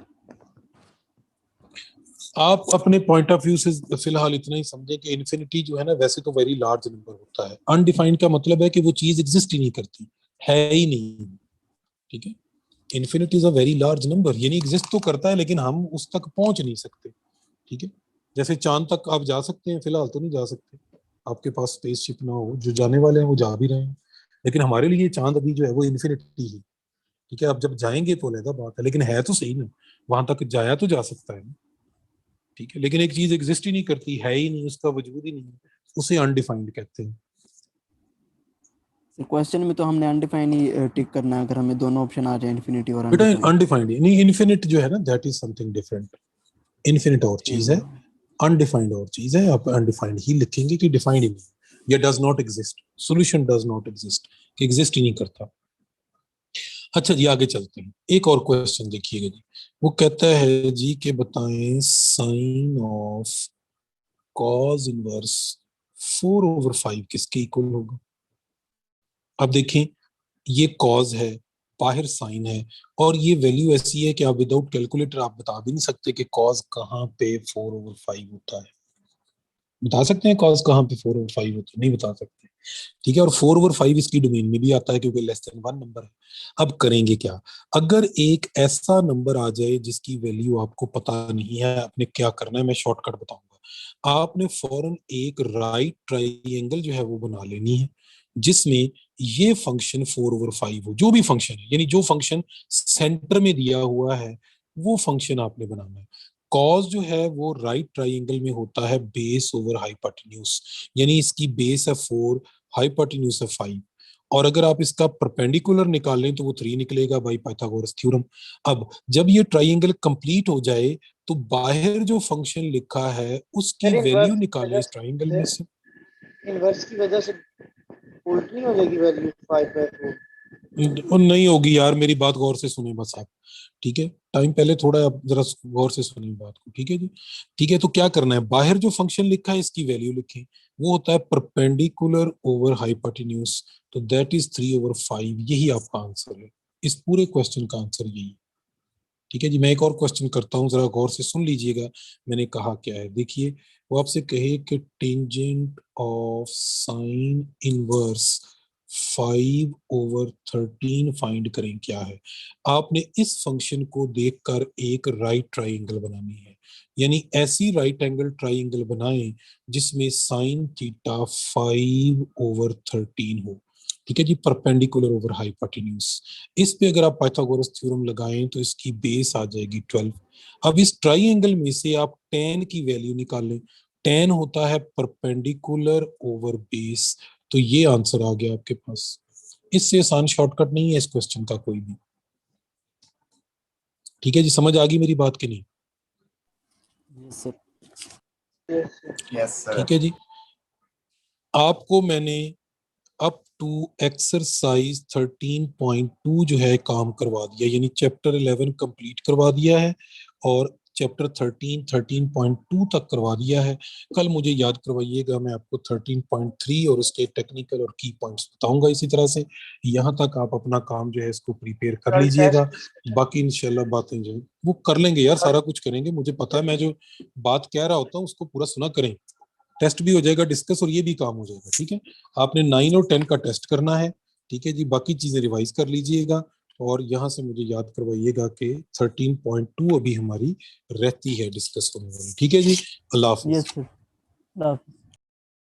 आप अपने पॉइंट ऑफ व्यू से फिलहाल इतना ही समझे कि इन्फिनिटी जो है ना वैसे तो वेरी लार्ज नंबर होता है। अनडिफाइंड का मतलब है कि वो चीज एग्जिस्ट ही नहीं करती, है ही नहीं। ठीक है, infinity is a very large number, यानी एग्जिस्ट तो करता है लेकिन हम उस तक पहुंच नहीं सकते। ठीक है, जैसे चांद तक आप जा सकते हैं, फिलहाल तो नहीं जा सकते, आपके पास स्पेसशिप ना हो। जो जाने वाले हैं वो जा भी रहे हैं, लेकिन हमारे लिए चांद अभी जो है वो इन्फिनिटी ही। ठीक है, आप जब जाएंगे तो अलग बात है, लेकिन है तो सही ना, वहां तक जाया तो जा सकता है ना। ठीक है, लेकिन एक चीज एग्जिस्ट ही नहीं करती, है ही नहीं, उसका वजूद ही नहीं है, उसे अनडिफाइंड कहते हैं। क्वेश्चन में तो हमने अनडिफाइंड ही टिक करना है, अगर हमें दोनों ऑप्शन आ जाए इन्फिनिटी और बेटा अनडिफाइंड। अनडिफाइंड नहीं, इन्फिनिट जो है ना that is something different. Infinite और चीज है, अनडिफाइंड और चीज है। आप अनडिफाइंड ही लिखेंगे कि डिफाइंड ही नहीं, या does not exist, solution does not exist, कि एग्जिस्ट ही नहीं करता। अच्छा जी, आगे चलते हैं। एक और क्वेश्चन देखिएगा जी, वो कहता है जी कि बताएं साइन ऑफ कॉस इनवर्स 4/5 किसके इक्वल होगा। अब देखें, ये कॉज है, बाहर साइन है, और ये वैल्यू ऐसी है कि आप विदाउट कैलकुलेटर आप बता भी नहीं सकते कि कॉज कहाँ पे 4/5 होता है। बता सकते हैं कॉज कहाँ पे 4/5 होता है? नहीं बता सकते। ठीक है, और 4/5 इसकी डोमेन में भी आता है क्योंकि लेस देन 1 नंबर है। अब करेंगे क्या, अगर एक ऐसा नंबर आ जाए जिसकी वैल्यू आपको पता नहीं है, आपने क्या करना है, मैं शॉर्टकट बताऊंगा। आपने फौरन एक राइट ट्राइंगल जो है वो बना लेनी है, जिसमें ये फंक्शन 4/5 हो, जो भी फंक्शन है, यानी जो फंक्शन सेंटर में दिया हुआ है वो फंक्शन आपने बनाना है। कॉस जो है वो राइट ट्राइंगल में होता है बेस ओवर हाइपोटेन्यूज, यानी इसकी बेस है 4, हाइपोटेन्यूज है 5, और अगर आप इसका परपेंडिकुलर निकालें तो वो 3 निकलेगा बाय पाइथागोरस थ्योरम। अब जब ये ट्राइंगल कंप्लीट हो जाए तो बाहर जो फंक्शन लिखा है उसकी सर वैल्यू इनवर्स निकालें इस ट्राइंगल में से। इनवर्स की वजह से उल्ट नहीं हो जाएगी वैल्यू 5/4? और नहीं होगी यार, मेरी बात गौर से सुने बस आप। ठीक है, टाइम पहले थोड़ा आप जरा गौर से सुनिए बात को। ठीक है जी, ठीक है, तो क्या करना है, बाहर जो फंक्शन लिखा है इसकी वैल्यू लिखें, वो होता है परपेंडिकुलर ओवर हाइपोटेन्यूज, तो दैट इज 3/5। यही आपका आंसर है, इस पूरे क्वेश्चन का आंसर यही है। ठीक है जी, मैं एक और क्वेश्चन करता हूँ, जरा गौर से सुन लीजिएगा मैंने कहा क्या है। देखिए, वो आपसे कहे कि tangent of sine inverse 5/13 find करें, क्या है। आपने इस फंक्शन को देखकर एक राइट ट्राइंगल बनानी है, यानी ऐसी राइट एंगल ट्राइंगल बनाएं जिसमें साइन थीटा 5/13 हो। ठीक है जी, परपेंडिकुलर ओवर हाइपोटेन्यूज। इस पे अगर आप पाइथागोरस थ्योरम लगाएं तो इसकी बेस आ जाएगी 12। अब इस ट्राइंगल में से आप tan की वैल्यू निकालें, tan होता है परपेंडिकुलर ओवर बेस, तो ये आंसर आ गया आपके पास। इससे आसान शॉर्टकट नहीं है इस क्वेश्चन का कोई भी। ठीक है जी, समझ आ गई मेरी बात की नहीं? Yes sir. Yes sir. ठीक है जी, आपको मैंने अप टू एक्सरसाइज 13.2 जो है काम करवा दिया, यानी चैप्टर 11 कंप्लीट करवा दिया है, और चैप्टर 13.2 तक करवा दिया है। कल मुझे याद करवाइएगा, मैं आपको 13.3 और उसके टेक्निकल और की पॉइंट्स बताऊंगा। इसी तरह से यहाँ तक आप अपना काम जो है इसको प्रिपेयर कर कल लीजिएगा। टेस्ट बाकी इंशाल्लाह बातें जो वो कर लेंगे यार, सारा कुछ करेंगे, मुझे पता है। मैं जो बात कह रहा होता हूँ उसको पूरा सुना करें, टेस्ट भी हो जाएगा डिस्कस और ये भी काम हो जाएगा। ठीक है, आपने 9 और 10 का टेस्ट करना है। ठीक है जी, बाकी चीजें रिवाइज कर लीजिएगा, और यहाँ से मुझे याद करवाइएगा कि 13.2 अभी हमारी रहती है डिस्कस होने वाली। ठीक है जी, अल्लाह हाफिज। Yes sir.